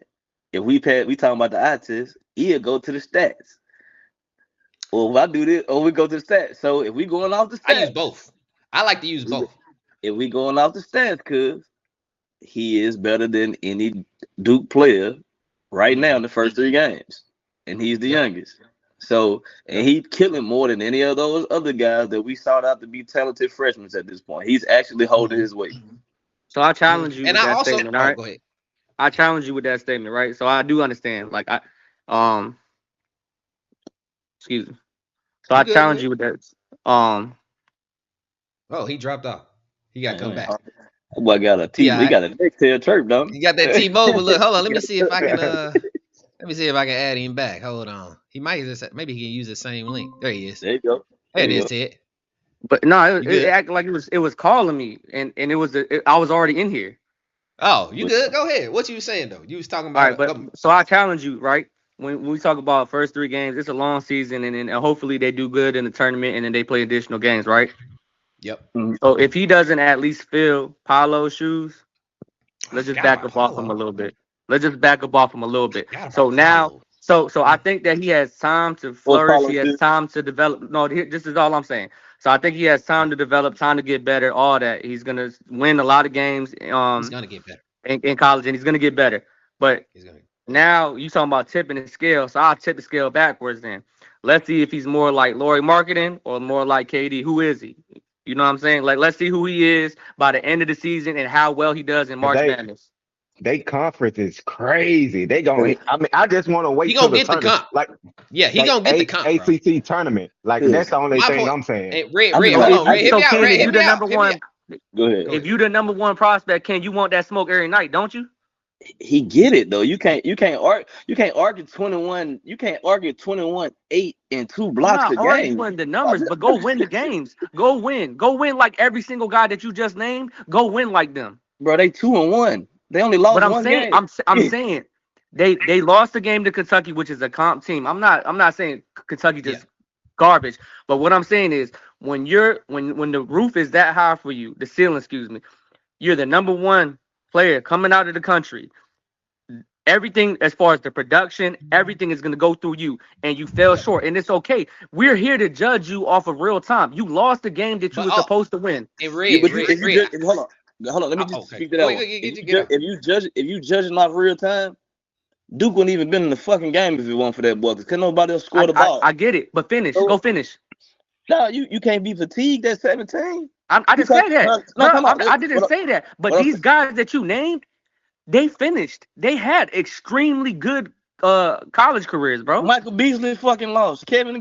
if we talking about the eye test, he'll go to the stats. Well, if I do this, or we go to the stats. So if we going off the I use stats, both. I like to use both. if we going off the stats, cause he is better than any Duke player right now in the first 3 games, and he's the Yep. youngest. So, and he's killing more than any of those other guys that we sought out to be talented freshmen at this point. He's actually holding his weight. So I challenge you And with I that also, statement. All right. go ahead. I challenge you with that statement, right? So I do understand. Um, excuse me. So You I good? challenge you with that. Um, Oh, he dropped off. He got to come Man, back. that boy got a He T. all He right. got a neck tail chirp, don't You got that he? T-Mobile. Look, hold on. Let me see if I can. Let me see if I can add him back. Hold on. He might just maybe he can use the same link. There he is. There you go. There There it you is, go. Ted. but no, You it good? acted like it was calling me, and I was already in here. Oh, you But good? Go ahead. What you saying though? You was talking All right, about. but so I challenge you, right? When we talk about first 3 games, it's a long season, and then hopefully they do good in the tournament, and then they play additional games, right? Yep. So if he doesn't at least fill Paolo's shoes, I let's just forgot back about up off him a Paulo. little bit. Let's just back up off him a little bit. Forgot So about now, Paulo. so I think that he has time to what's flourish. Paulo He has do? time to develop. No, this is all I'm saying. So I think he has time to develop, time to get better, all that. He's gonna win a lot of games He's gonna get better. in college, and he's gonna get better. But He's gonna. now you talking about tipping the scale, so I'll tip the scale backwards then. Let's see if he's more like Laurie Marketing or more like KD. Who is he? You know what I'm saying? Like, let's see who he is by the end of the season and how well he does in 'Cause March Madness. they conference is crazy. They going I mean, I just want to He wait till gonna the get the tournament. comp. Like Yeah, he they gonna get the comp, bro. ACC tournament. Like that's Listen, the only My thing point. I'm saying. Hey, Red, I'm Red, just hold like on, I Red. just Hit So me out, Ken, Red. if Hit you me the out. number Hit me one, out. go ahead. Go if ahead. you the number one prospect, Ken, you want that smoke every night, don't you? He get it though. You can't argue 21. You can't argue 21, 8, and 2 I'm blocks not a game. arguing the numbers, but go win the games. Go win. Go win like every single guy that you just named. Go win like them. Bro, they 2-1. They only But lost I'm one saying, game. I'm saying, they lost the game to Kentucky, which is a comp team. I'm not saying Kentucky Yeah. just garbage. But what I'm saying is when when the roof is that high for you, the ceiling, excuse me, you're the number one player coming out of the country. Everything as far as the production, everything is gonna go through you, and you fell Yeah. short, and it's okay. We're here to judge you off of real time. You lost the game that you But were supposed to win. and Yeah, Red, but Red, if you Red. just hold on, let me just Okay. speak to Go that one. ahead, get out. If you judging off real time, Duke wouldn't even been in the fucking game if it wasn't for that boy. Cause nobody else score the I ball. get it, but finish. So Go finish. no, you can't be fatigued at 17. I You didn't can't. say that, No, bro. come on. I didn't say that. But these guys that you named, they finished. They had extremely good college careers, bro. Michael Beasley fucking lost. Kevin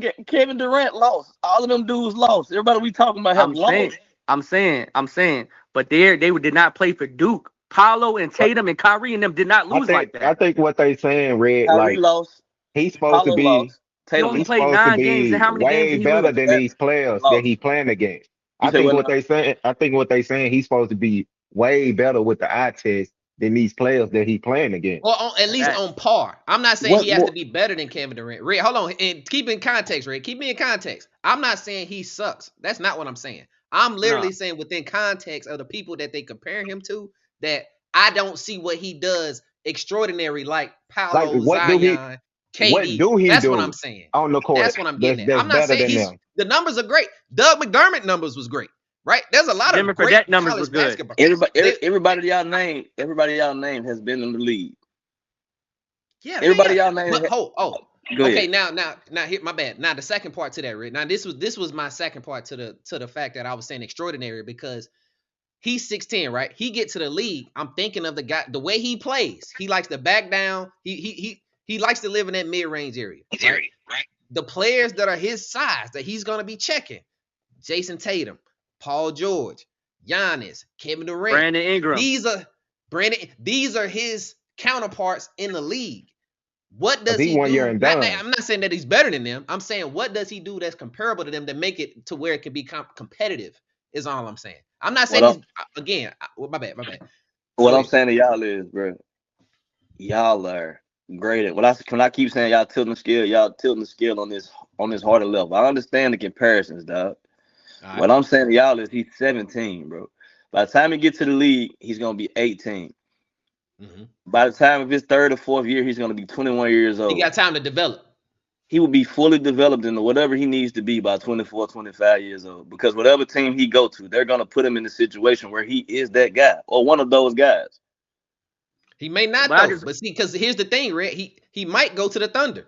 Durant lost. All of them dudes lost. Everybody we talking about have I'm saying, lost. I'm saying, but they did not play for Duke. Paolo and But Tatum and Kyrie and them did not lose like I that. think what they saying, Red, Kyrie like lost. he's supposed to Paulo be lost. He Tatum only he's lost. played supposed to 9 games, and be how many games way did he better lose? than these players that Lost. he playing against. You say what now? I think what they saying he's supposed to be way better with the eye test than these players that he playing against. Or at least That on par. I'm not saying What he has to more? be better than Kevin Durant. Red, hold on, and keep in context, Red. Keep me in context. I'm not saying he sucks. That's not what I'm saying. I'm no. literally saying within context of the people that they compare him to, that I don't see what he does extraordinary like Like Paolo, what do he Zion, what KD. do he That's what I'm do saying. on the court That's what I'm getting at. that's I'm not better saying than them? the numbers are great. Doug McDermott numbers was great, right? There's a lot Denver of great Fredette numbers was college good. basketball. Everybody y'all named has been in the league. Yeah, Everybody yeah. y'all named. But, Go okay, ahead. now here, my bad. Now the second part to that, Rick. Now this was my second part to the fact that I was saying extraordinary because he's 6'10", right? He get to the league. I'm thinking of the guy, the way he plays. He likes to back down. He likes to live in that mid-range area. Right? The players that are his size that he's gonna be checking: Jayson Tatum, Paul George, Giannis, Kevin Durant. Brandon Ingram. These are his counterparts in the league. What does He he 1 year do? and done. I'm not saying that he's better than them. I'm saying what does he do that's comparable to them to make it to where it can be competitive is all I'm saying. I'm not saying my bad. What I'm saying to y'all is, bro, y'all are great at when I keep saying y'all tilting the scale on this harder level. I understand the comparisons, dog. Right. What I'm saying to y'all is he's 17, bro. By the time he gets to the league, he's gonna be 18. Mm-hmm. By the time of his third or fourth year, he's gonna be 21 years old. He got time to develop. He will be fully developed into whatever he needs to be by 24, 25 years old. Because whatever team he go to, they're gonna put him in a situation where he is that guy or one of those guys. He may not though, but see, because here's the thing, Red. He might go to the Thunder.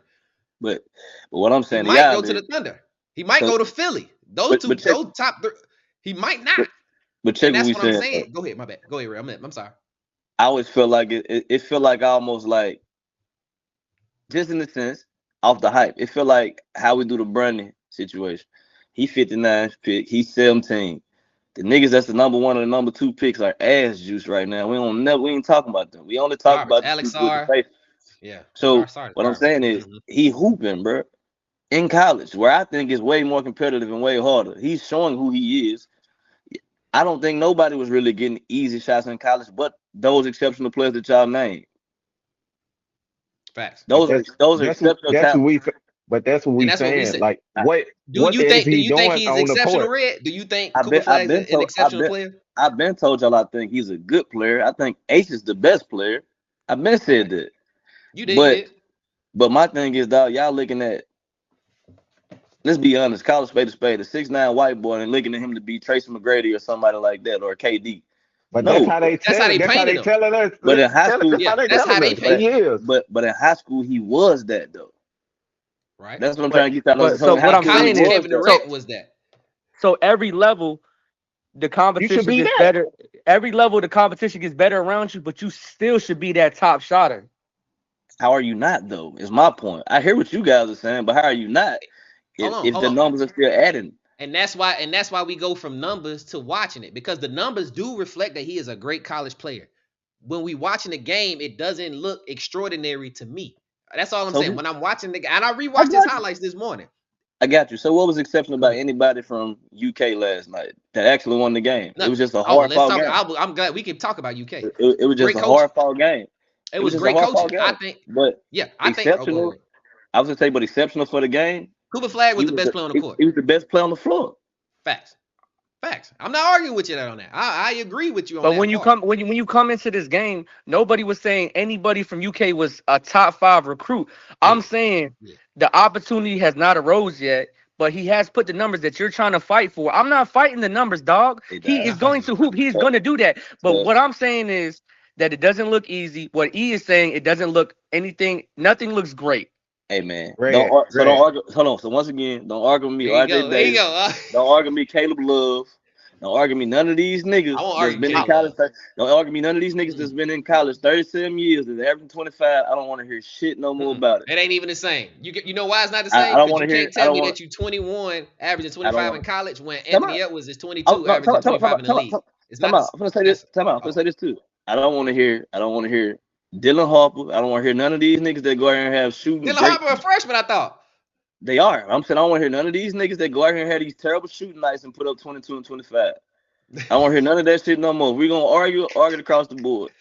But what I'm saying, he might go to the Thunder. He might go to Philly. Those top three. He might not. But check what I'm saying. Go ahead, my bad. Go ahead, Red. I'm sorry. I always feel like it feel like almost like, just in a sense, off the hype. It feel like how we do the Brandon situation. He 59 pick. He's 17. The niggas that's the number 1 and the number 2 picks are ass juice right now. We ain't talking about them. We only talk about Alex the Sarr. Yeah. So what I'm saying is he hooping, bro, in college, where I think is way more competitive and way harder. He's showing who he is. I don't think nobody was really getting easy shots in college, but those exceptional players that y'all named. Facts. Those are exceptional talents. But that's what we saying. Like, what do you think he's on exceptional, Red? Do you think Cooper Flag is an exceptional player? I've been told y'all I think he's a good player. I think Ace is the best player. I've been said that. You did. But my thing is, dog, y'all looking at, let's be honest, college spade to spade, a 6'9" white boy, and looking at him to be Tracy McGrady or somebody like that, or KD. But that's how they telling us. But in high school, that's how they painted him. But in high school, he was that though. Right. That's what I'm trying to get out. So what I'm saying is, Kevin Durant was that. So every level, the competition gets better. Every level, the competition gets better around you, but you still should be that top shotter. How are you not though? Is my point. I hear what you guys are saying, but how are you not? If the numbers are still adding. And that's why we go from numbers to watching it, because the numbers do reflect that he is a great college player. When we watching the game, it doesn't look extraordinary to me. That's all I'm saying. When I'm watching the game, and I rewatched his highlights this morning. I got you. So what was exceptional about anybody from UK last night that actually won the game? It was just a hard fought game. I'm glad we can talk about UK. It was just a hard fought game. It was great coaching. I think. But I think exceptional. I was gonna say, but exceptional for the game. Cooper Flag was the best player on the court. He was the best player on the floor. Facts. I'm not arguing with you on that. I agree with you on that. But when you come into this game, nobody was saying anybody from UK was a top 5 recruit. I'm saying the opportunity has not arose yet, but he has put the numbers that you're trying to fight for. I'm not fighting the numbers, dog. He is going to hoop. He's going to do that. But what I'm saying is that it doesn't look easy. What E is saying, it doesn't look anything. Nothing looks great. Hey man, don't argue. Hold on. So once again, don't argue with me. There you go. Don't argue with me, Caleb Love. Don't argue with me. None of these niggas that's been in college. Don't argue with me. None of these niggas that's been in college 37 years, that's averaging 25. I don't want to hear shit no more about it. It ain't even the same. You know why it's not the same? I don't want to hear. You can't tell me that you 21, averaging 25 in college when Anthony Edwards is 22, averaging 25 in the league. It's not. I'm gonna say this. I'm gonna say this too. I don't want to hear Dylan Harper. I don't want to hear none of these niggas that go out here and have shooting. Dylan Harper a freshman, I thought. They are. I'm saying I don't want to hear none of these niggas that go out here and have these terrible shooting nights and put up 22 and 25. I don't want to hear none of that shit no more. We're gonna argue across the board.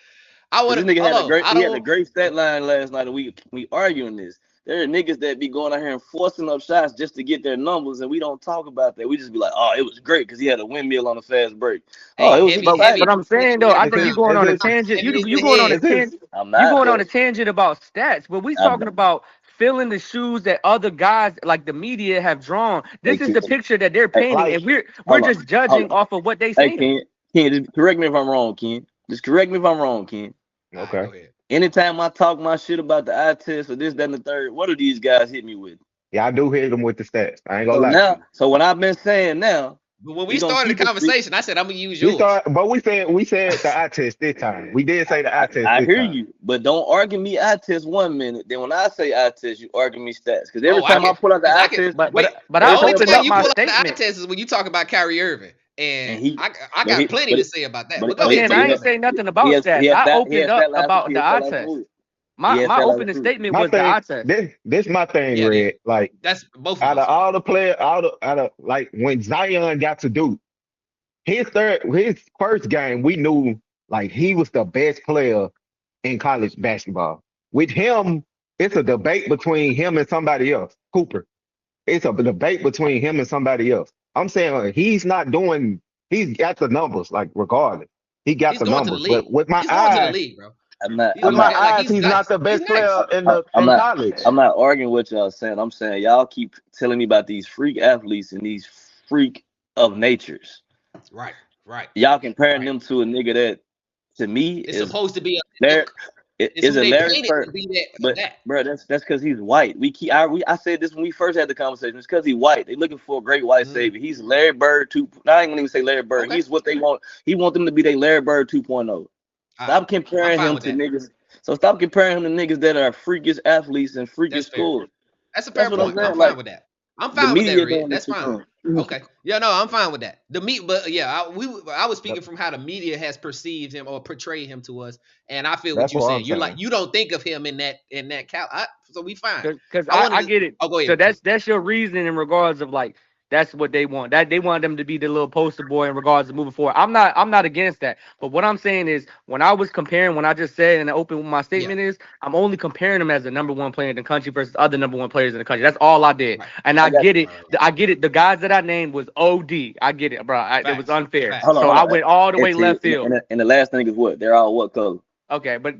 This nigga had a great stat line last night, and we arguing this. There are niggas that be going out here and forcing up shots just to get their numbers, and we don't talk about that. We just be like, oh, it was great because he had a windmill on a fast break. Oh, Hey, it was heavy, exciting. But I'm saying though, I think Is you're going on a this tangent. heavy You in going the on a head. tangent. I'm You not. going on Though. a tangent about stats, but we I'm talking not. about filling the shoes that other guys like the media have drawn. This Hey, is the Ken. picture that they're Hey, painting, and we're hold on. just judging off of what they Hey, saying. Ken, just correct me if I'm wrong, Ken. Just correct me if I'm wrong, Ken. All right, okay? go ahead. Anytime I talk my shit about the eye test or this, that, and the third, what do these guys hit me with? Yeah, I do hit them with the stats. I ain't gonna So lie to now, you. so what I've been saying now, But when we we gonna started keep the it street. conversation, I said I'm gonna use We yours. start, but we said the eye test this time. We did say the eye test I this hear time. you, but don't argue me eye test 1 minute. Then when I say eye test, you argue me stats. Because every Oh, I time I can, pull out the cause I eye can. test, But Wait, but the I every time only I opened pull time up you my pull out the eye statement. test is when you talk about Kyrie Irving, and and he, I but got he, plenty to say about that. But go ahead, Again, tell I me ain't your man. saying nothing he about has stats. I he has opened up stat line about he the has eye stat line test. for it. He My has my stat line opening for it. statement My was the thing, eye test. this my thing, Yeah, Red. Like that's both of out of us. Yeah. all the players, out of like when Zion got to Duke, his first game, we knew like he was the best player in college basketball. With him, it's a debate between him and somebody else. Cooper. It's a debate between him and somebody else. I'm saying he's not doing. He's got the numbers, like regardless, he got He's the going to the numbers. But league. He's going to the league, bro. I'm not. He's I'm with going my not. there like eyes, he's he's not nice. the He's best nice. player I'm in not. college. I'm not arguing what y'all saying. I'm saying y'all keep telling me about these freak athletes and these freak of natures. Right, right, Y'all comparing right. them to a nigga that, to me, It's is supposed to be Larry. it's Is who it they Larry painted to Bird? be that of But that. bro, that's because he's white. I said this when we first had the conversation. It's because he's white. They looking for a great white Mm, savior. He's Larry Bird 2. I ain't gonna even say Larry Bird. okay. He's what they want. He want them to be their Larry Bird 2.0. All right. Stop I'm comparing fine him with to that. niggas. So stop comparing him to niggas that are freakish athletes and freakish That's fair. scorers. That's a That's fair what I'm point. I'm saying. fine Like with that. I'm the fine with that, media Red. doing That's this shit fine. to him. Okay. Yeah, no, I'm fine with that. But yeah, I was speaking from how the media has perceived him or portrayed him to us, and I feel what That's you're what I'm saying. You're like saying. you don't think of him in that so we fine. Because I wanted I to. get it. Oh, go So ahead. that's your reasoning in regards of like that's what they want. That they want them to be the little poster boy in regards to moving forward. I'm not against that. But what I'm saying is when I was comparing, when I just said and I opened my Yeah. statement is I'm only comparing him as the number one player in the country versus other number one players in the country. That's all I did. Right. And I I got get you. it. I get it. The guys that I named was OD. I get it, bro. It was Facts. unfair. Hold Facts. on, So hold I on. went all the way And, left field. and the last thing is what? They're all what color? Okay, but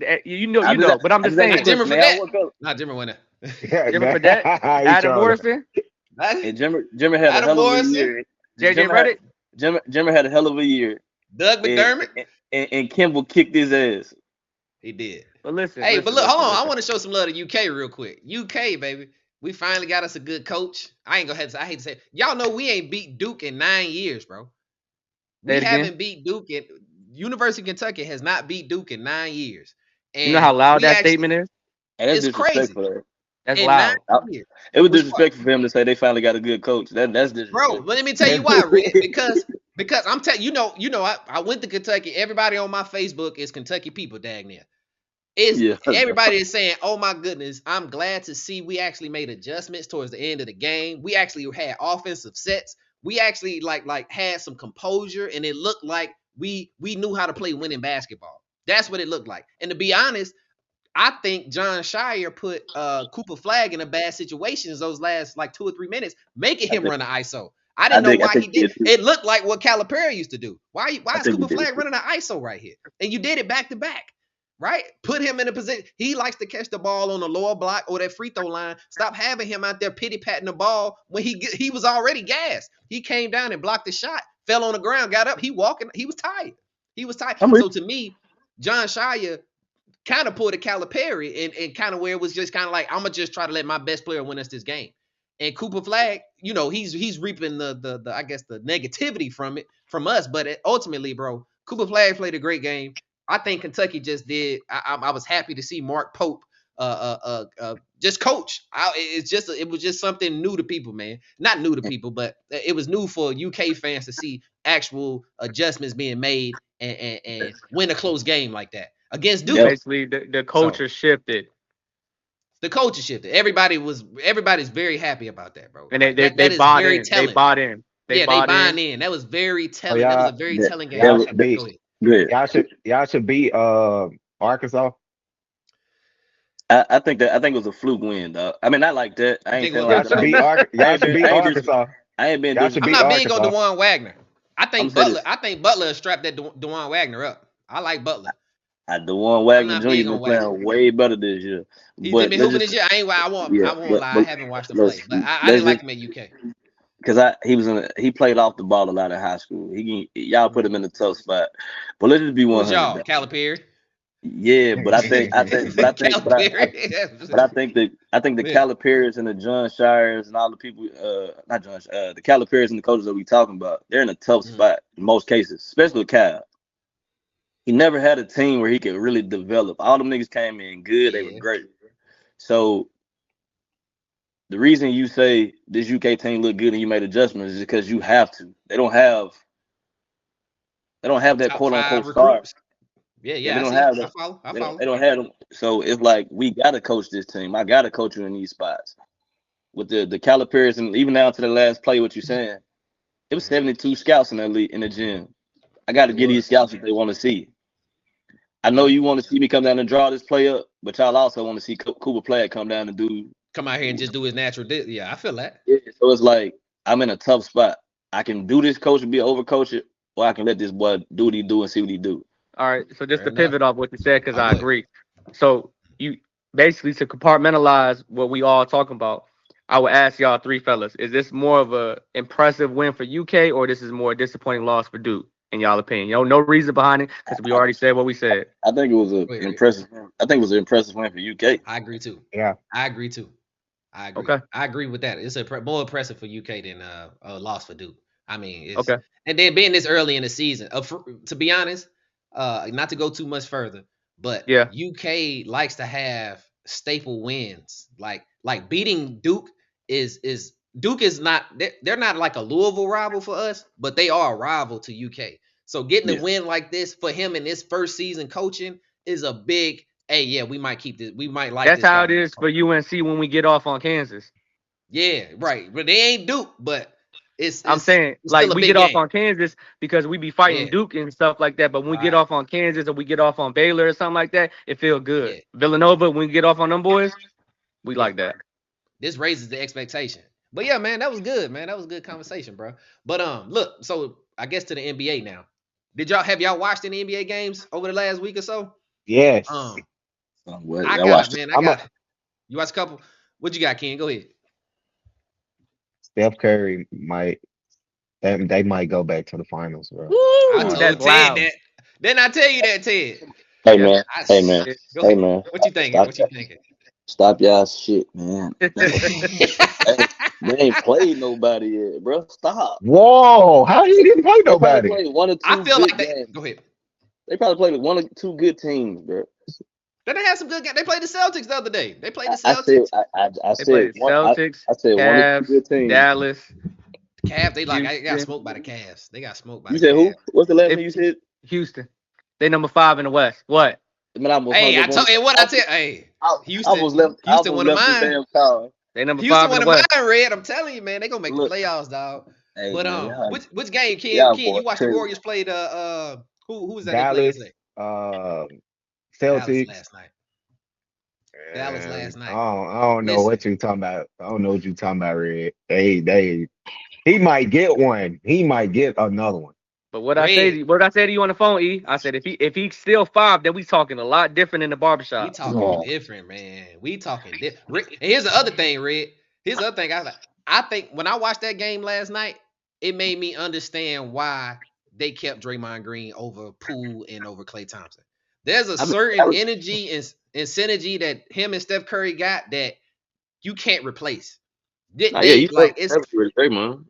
I you just know. But I'm I just just asked Not a saying, Jimmer question. for They all that. what color? Not Jimmer winner. Yeah, Jimmy Fredette, he Adam trolling. Morrison, And Jimmer had a Adam hell of a Morrison, year. JJ Jimmer had Redick. Jimmer had a hell of a year. Doug And, McDermott. and Kimball kicked his ass. He did. But listen, Hey, but look, hold on. I listen. want to show some love to UK real quick. UK, baby. We finally got us a good coach. I ain't gonna have to, I hate to say it. Y'all know we ain't beat Duke in 9 years, bro. Say We it again. haven't beat Duke in University of Kentucky has not beat Duke in 9 years. You know how And loud we that actually statement is? And that's it's crazy. disrespectful. There. That's In 9 loud. years. It was Which part? disrespectful for him to say they finally got a good coach. That's Bro, disrespectful. but let me tell you why, Red. Because I'm telling I went to Kentucky. Everybody on my Facebook is Kentucky people, dang near. Is Yeah. everybody is saying, "Oh my goodness, I'm glad to see we actually made adjustments towards the end of the game. We actually had offensive sets. We actually like had some composure, and it looked like we knew how to play winning basketball. That's what it looked like. And to be honest, I think John Shire put Cooper Flag in a bad situation those last like 2 or 3 minutes, making him run an ISO. I didn't know I why think he he did. did too. It looked like what Calipari used to do. Why I is think he Cooper did it Flag too. running an ISO right here? And you did it back to back, right? Put him in a position. He likes to catch the ball on the lower block or that free throw line. Stop having him out there pity patting the ball when he was already gassed. He came down and blocked the shot, fell on the ground, got up. He walking. He was tired. He was tired. I'm So to me, John Shire kind of pulled a Calipari and kind of where it was just kind of like, I'm gonna just try to let my best player win us this game. And Cooper Flag, he's reaping the I guess the negativity from us, but ultimately, bro, Cooper Flag played a great game. I think Kentucky just did. I was happy to see Mark Pope just coach. It was just something new to people, man. Not new to people, but it was new for UK fans to see actual adjustments being made and win a close game like that against Duke. Yep. Basically, the culture shifted, The culture shifted. Everybody's very happy about that, bro. and Like they that is bought very in. They telling. bought in. They Yeah, they bought buying in. in. That was very Oh telling. That was a y'all, very That, telling game. y'all that, should that, beat Go ahead. good. y'all should beat Arkansas. I think it was a fluke win, dog. I mean, not like that. I You ain't think it saying was? Y'all like should that. beat Y'all should beat Arkansas. I ain't been Y'all should I'm beat not big on Arkansas. DeJuan Wagner. I'm gonna say this. I think Butler strapped that DeJuan Wagner up. I like Butler. DeJuan I'm Wagner not Jr. big been on Wagner. playing way better this year. He's been But let's hooping just this year. I yeah, won't lie. I haven't watched him play, let's but I let's didn't like just him at UK. because he played off the ball a lot in high school. Y'all put him in a tough spot. But let's just be Who's 100. y'all? Calipari. Yeah, but I think Calipari. but I think the Yeah. Caliparis and the John Shires and all the people not John the Caliparis and the coaches that we talking about, they're in a tough spot in most cases, especially with Cal. He never had a team where he could really develop. All them niggas came in good, they were Yeah. great. So the reason you say this UK team look good and you made adjustments is because you have to. They don't have that Top quote unquote 5 star. recruits. Yeah, Yeah, they I don't see. have I that. follow. They don't have them. So it's like we gotta coach this team. I gotta coach you in these spots. With the Calipers and even down to the last play, what you're saying, it was 72 scouts in the gym. I gotta It get these was. scouts what they want to see. I know you want to see me come down and draw this play up, but y'all also want to see Cooper Platt come down and do. Come out here and just do his natural. Yeah, I feel that. Yeah, so it's like I'm in a tough spot. I can do this coach and be overcoach it, or I can let this boy do what he do and see what he do. All right. So just Fair to enough. pivot off what you said, because Oh, I go ahead. agree. So you basically to compartmentalize what we all talking about. I would ask y'all three fellas: is this more of a impressive win for UK, or this is more a disappointing loss for Duke? In y'all opinion, no reason behind it because we already said what we said. I think it was Go an ahead, Rick. impressive. I think it was an impressive win for UK. I agree too. Yeah. I agree too. I agree. Okay. I agree with that. It's more impressive for UK than a loss for Duke. I mean, it's Okay. and then being this early in the season. To be honest, not to go too much further, but Yeah. UK likes to have staple wins. Like beating Duke is Duke is not they're not like a Louisville rival for us, but they are a rival to UK. So getting a Yeah. win like this for him in his first season coaching is a big. Hey, yeah, we might keep this. We might like That's this how guy. it is for UNC when we get off on Kansas. Yeah, right. But they ain't Duke, but I'm saying, it's like, still a we big get off game. on Kansas because we be fighting Yeah, Duke and stuff like that. But when we get right. off on Kansas or we get off on Baylor or something like that, it feel good. Yeah, Villanova, when we get off on them boys, we yeah. like that. This raises the expectation. But yeah, man, that was good, man. That was a good conversation, bro. But look, so I guess to the NBA now. Have y'all watched any NBA games over the last week or so? Yes. I I got watched it, it. man. I'm a You watched a couple. What you got, Ken? Go ahead. Steph Curry might they might go back to the finals, bro. I Woo, Uh, told that's Ted loud. that. Didn't I tell you that, Ted? Hey Yeah. man, I, hey man, go hey ahead. man. What you thinking? Stop, What you thinking? stop y'all shit, man. They ain't played nobody yet, bro. Stop. Whoa, how he didn't play They probably nobody? played one or I two feel good like they. games. Go ahead. They probably played one or two good teams, bro. Then they had some good games. They played the Celtics the other day. They played the I said, Celtics. I They said played one. Celtics, I said one or two Cavs, good teams. Dallas, Cavs, I got Houston. smoked by the Cavs. They got smoked by You the said Cavs. who? What's the last They name you said? Houston. They number 5 in the West. What? Man, I almost Hey, hung I up on. told. And what I tell. Hey, I Houston, I Houston, almost one of left this mine. damn car. They number Houston, 5 in one the of West. mine. Red. I'm telling you, man, they gonna make the Look, playoffs, dog. hey But man, which game, Ken? y'all Ken, boy you watched the crazy. Warriors play the who was that they played Dallas, yesterday? Dallas Celtics. last night. Dallas last night. I don't know Listen, what you talking about. I don't know what you talking about, Red. He might get one. He might get another one. But what I say Red. to you, what did I say to you on the phone, E? I said if he's still 5, then we talking a lot different in the We barbershop. talking different, man. We talking different. And here's the other thing, Red. Here's the other thing. I think when I watched that game last night, it made me understand why they kept Draymond Green over Poole and over Klay Thompson. There's a certain energy and synergy that him and Steph Curry got that you can't replace. Nah, yeah, you Like it's with Draymond.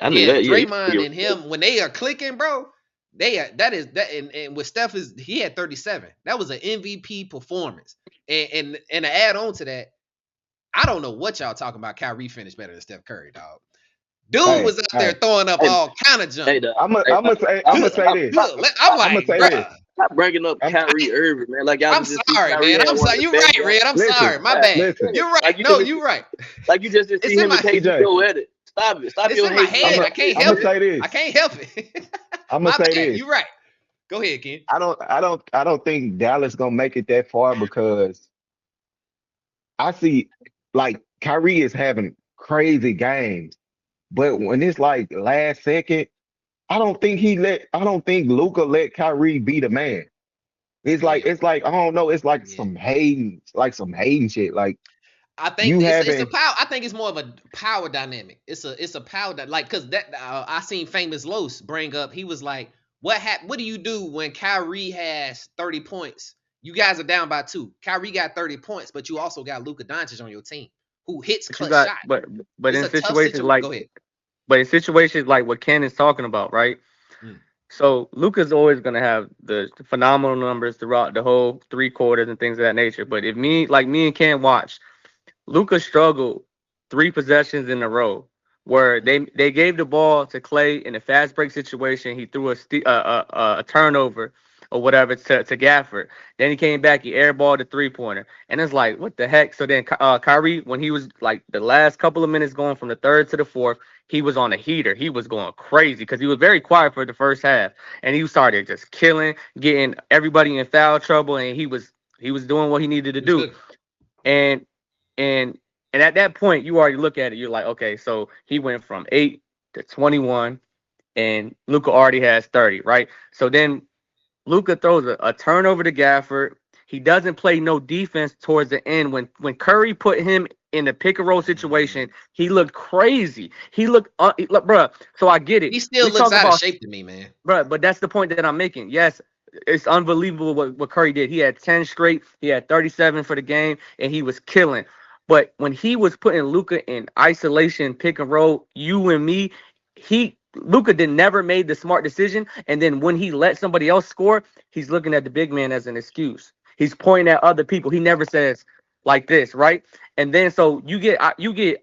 I knew yeah, that. Yeah, Draymond and him when they are clicking, bro. They are and with Steph he had 37. That was an MVP performance. And to add on to that, I don't know what y'all talking about. Kyrie finished better than Steph Curry, dog. Dude Hey, was out there hey, throwing up Hey, all kind of jump. hey, I'm gonna say this. I'm I'm gonna like, say this. bruh. stop bringing up I'm Kyrie Irving, man. Like y'all I'm can just see sorry, Kyrie man. had I'm one of sorry. the You're best right, games. Red. I'm listen, sorry. My bad. listen. You're right. Like you No, just you're right. like you just see It's in him my and KD TJ, go at it. Stop it. Stop it's your in my hate. head. I can't I'm help gonna it. say this. I can't help it. I'm gonna My say bad. this. You're right. Go ahead, Ken. I don't think Dallas gonna make it that far because I see like Kyrie is having crazy games, but when it's like last second, I don't think Luca let Kyrie be the man. Yeah, It's like I don't know, it's yeah. like some hating shit. Like I think you it's a haven't power. I think it's more of a power dynamic. It's a power like because that I seen famous Los bring up. He was like, What do you do when Kyrie has 30 points? You guys are down by 2. Kyrie got 30 points, but you also got Luka Doncic on your team who hits But you clutch got, shot. but It's in a tough situations situation. like, Go ahead. but in situations like what Ken is talking about, right? Mm. So Luca's always gonna have the phenomenal numbers throughout the whole 3 quarters and things of that nature. But if me and Ken watched, Luca struggled 3 possessions in a row where they gave the ball to Clay in a fast break situation. He threw a turnover or whatever to Gafford. Then he came back, he airballed a 3-pointer. And it's like, what the heck? So then Kyrie, when he was like the last couple of minutes going from the third to the fourth, he was on a heater. He was going crazy because he was very quiet for the first half. And he started just killing, getting everybody in foul trouble, and he was doing what he needed to He was do. good. And and and at that point, you already look at it. You're like, okay, so he went from 8 to 21, and Luca already has 30, right? So then Luca throws a turnover to Gafford. He doesn't play no defense towards the end. When Curry put him in the pick and roll situation, he looked crazy. Look, bro. So I get it. He still We looks talk out of about, shape to me, man. bro, but that's the point that I'm making. Yes, it's unbelievable what Curry did. He had 10 straight. He had 37 for the game, and he was killing. But when he was putting Luca in isolation, pick and roll, you and me, Luca did never made the smart decision. And then when he let somebody else score, he's looking at the big man as an excuse. He's pointing at other people. He never says like this, right? And then so you get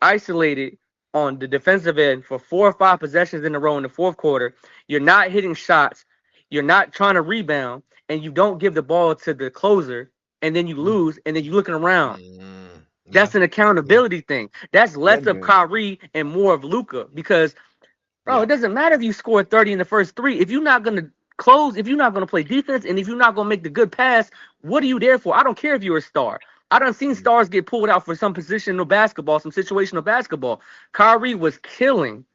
isolated on the defensive end for 4 or 5 possessions in a row in the fourth quarter. You're not hitting shots. You're not trying to rebound, and you don't give the ball to the closer, and then you lose, and then you're looking around. Yeah. That's an accountability thing. That's yeah, less of man. Kyrie and more of Luca because, bro, Yeah. it doesn't matter if you score 30 in the first 3. If you're not going to close, if you're not going to play defense, and if you're not going to make the good pass, what are you there for? I don't care if you're a star. I done seen stars get pulled out for some positional basketball, some situational basketball. Kyrie was killing.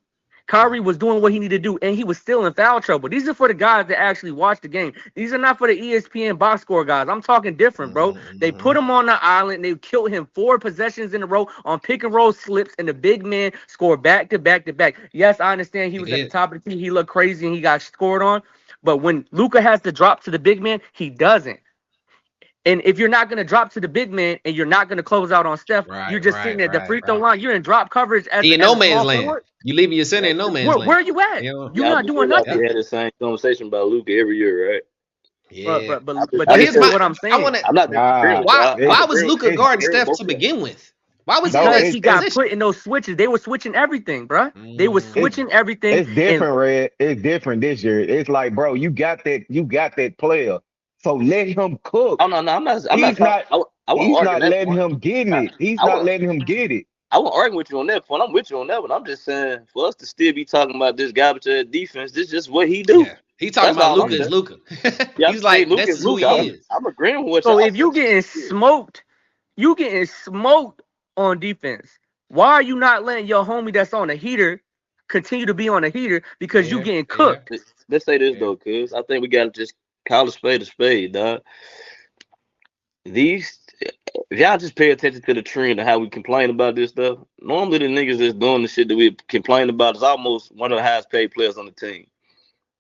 Kyrie was doing what he needed to do, and he was still in foul trouble. These are for the guys that actually watch the game. These are not for the ESPN box score guys. I'm talking different, bro. They put him on the island. They killed him 4 possessions in a row on pick and roll slips, and the big man scored back to back to back. Yes, I understand he He was at the did. top of the team. He looked crazy, and he got scored on. But when Luca has to drop to the big man, he doesn't. And if you're not going to drop to the big man and you're not going to close out on Steph, you're Right, just sitting right, at the right, free throw right. line. You're in drop coverage as He in as no a man's small land. forward. You leaving your center Yeah, in no man's Where land. are you at? You know? You're yeah, I not just doing realized Yeah. we nothing. had the same conversation about Luca every year, right? But Yeah. but but I just, but I Well, just here's this is said my. what I'm I saying. want to. I'm not disagreeing Nah, with you. Why I'm was agreeing. Luca I'm guarding agreeing with Steph both to of y'all. begin with? Why was he in no, that Because he got position? put in those switches. They were switching everything, bruh. They were it's switching everything. it's And different, Red. It's different this year. It's like, bro, you got that player. So let him cook. Oh no, no, I'm not He's talking. not I wasn't he's arguing not that letting point. him get I, it. He's I not was letting him get it. I wasn't arguing with you on that point. I'm with you on that one. I'm just saying for us to still be talking about this garbage ass defense, this is just what he do. Yeah. He talking That's about all I'm Luca Yeah. is saying. Luca. Yeah, He's I mean, like, Luke this is is who Luke. he is. I'm agreeing with what so y'all if saying. you getting smoked on defense, why are you not letting your homie that's on a heater continue to be on a heater because you Fair, getting fair, cooked? Let's say this fair. though, cuz I think we gotta just call a spade, dog. These, if y'all just pay attention to the trend of how we complain about this stuff, normally the niggas that's doing the shit that we complain about is almost one of the highest paid players on the team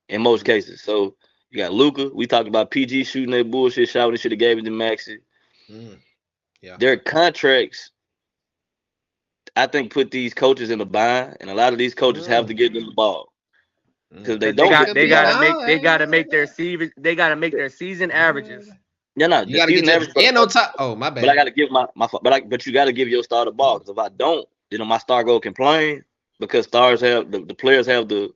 in most cases. So you got Luca. We talked about PG shooting that bullshit shot when they should have gave it to Maxi. Mm, yeah. Their contracts, I think, put these coaches in a bind, and a lot of these coaches have to Mm, get them the ball because they But They don't they get got the could they be ball. gotta no. make they Ain't gotta nothing like make their that. season they gotta make their season Yeah. averages. Yeah, no, You the got to get season your average, and on top. Oh, my but I got bad. to give but you got to give your star the ball because if I don't, my star go complain because stars have the players have the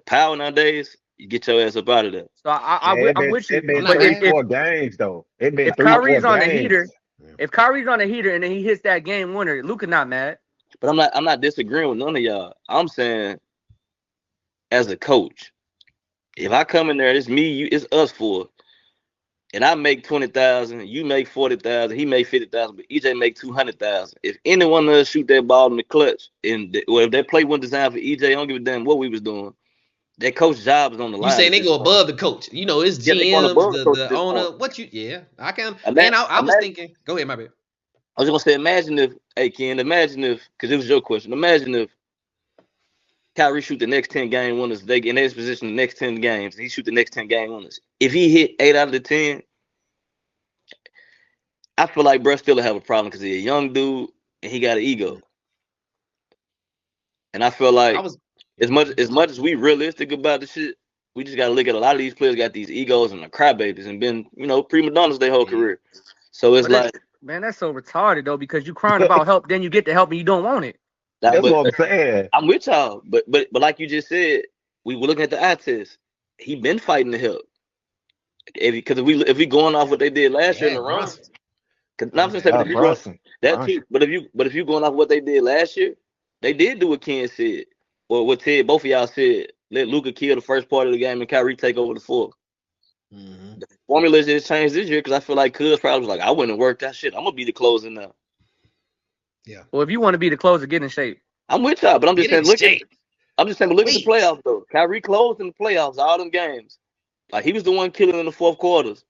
power nowadays. You get your ass up out of there. So Yeah, I'm with it you. I'm been not But three, mad. four games though. It been if three, Kyrie's four on a heater, games. Yeah. if Kyrie's on a heater and then he hits that game winner, Luka not mad. But I'm not disagreeing with none of y'all. I'm saying as a coach, if I come in there, it's me, you, it's us four. and I make 20,000, you make 40,000, he make 50,000, but EJ make 200,000. If any one of us shoot that ball in the clutch, if that play wasn't designed for EJ, I don't give a damn what we was doing. That coach job is on the You line saying at they this go point. above the coach? You know, it's Yeah, they going GMs, above the coach at the this owner. point. I can. And I was Imagine, thinking. Go ahead, my bad. I was just gonna say, imagine if, hey Ken, imagine if, because it was your question. Imagine if Kyrie shoot the next 10 game winners, they in his position the next 10 games, and he shoot the next 10 game winners. If he hit 8 out of the 10, I feel like Bruh still have a problem because he's a young dude and he got an ego. And I feel I like was. as much as we realistic about the shit, we just gotta look at a lot of these players got these egos and the crybabies and been, prima donnas their whole Yeah. career. So it's But that's, like, man, that's so retarded though, because you crying about help, then you get the help and you don't want it. That's but what I'm saying. I'm with y'all. But like you just said, we were looking at the eye test. He been fighting to help. Because if we going off what they did last year in the run, Bronson. because not just say, but if you going Brunson. that too, but if you going off what they did last year, they did do what Ken said, or what Ted, both of y'all said. Let Luka kill the first part of the game and Kyrie take over the fourth. Mm-hmm. The formula just changed this year because I feel like Cuz probably was like, I wouldn't work that shit. I'm gonna be the closer now. Yeah. Well, if you want to be the closer, get in shape. I'm with y'all, but I'm just Get in saying, shape. look at the Please. playoffs though. Kyrie closed in the playoffs, all them games. Like he was the one killing in the fourth quarters.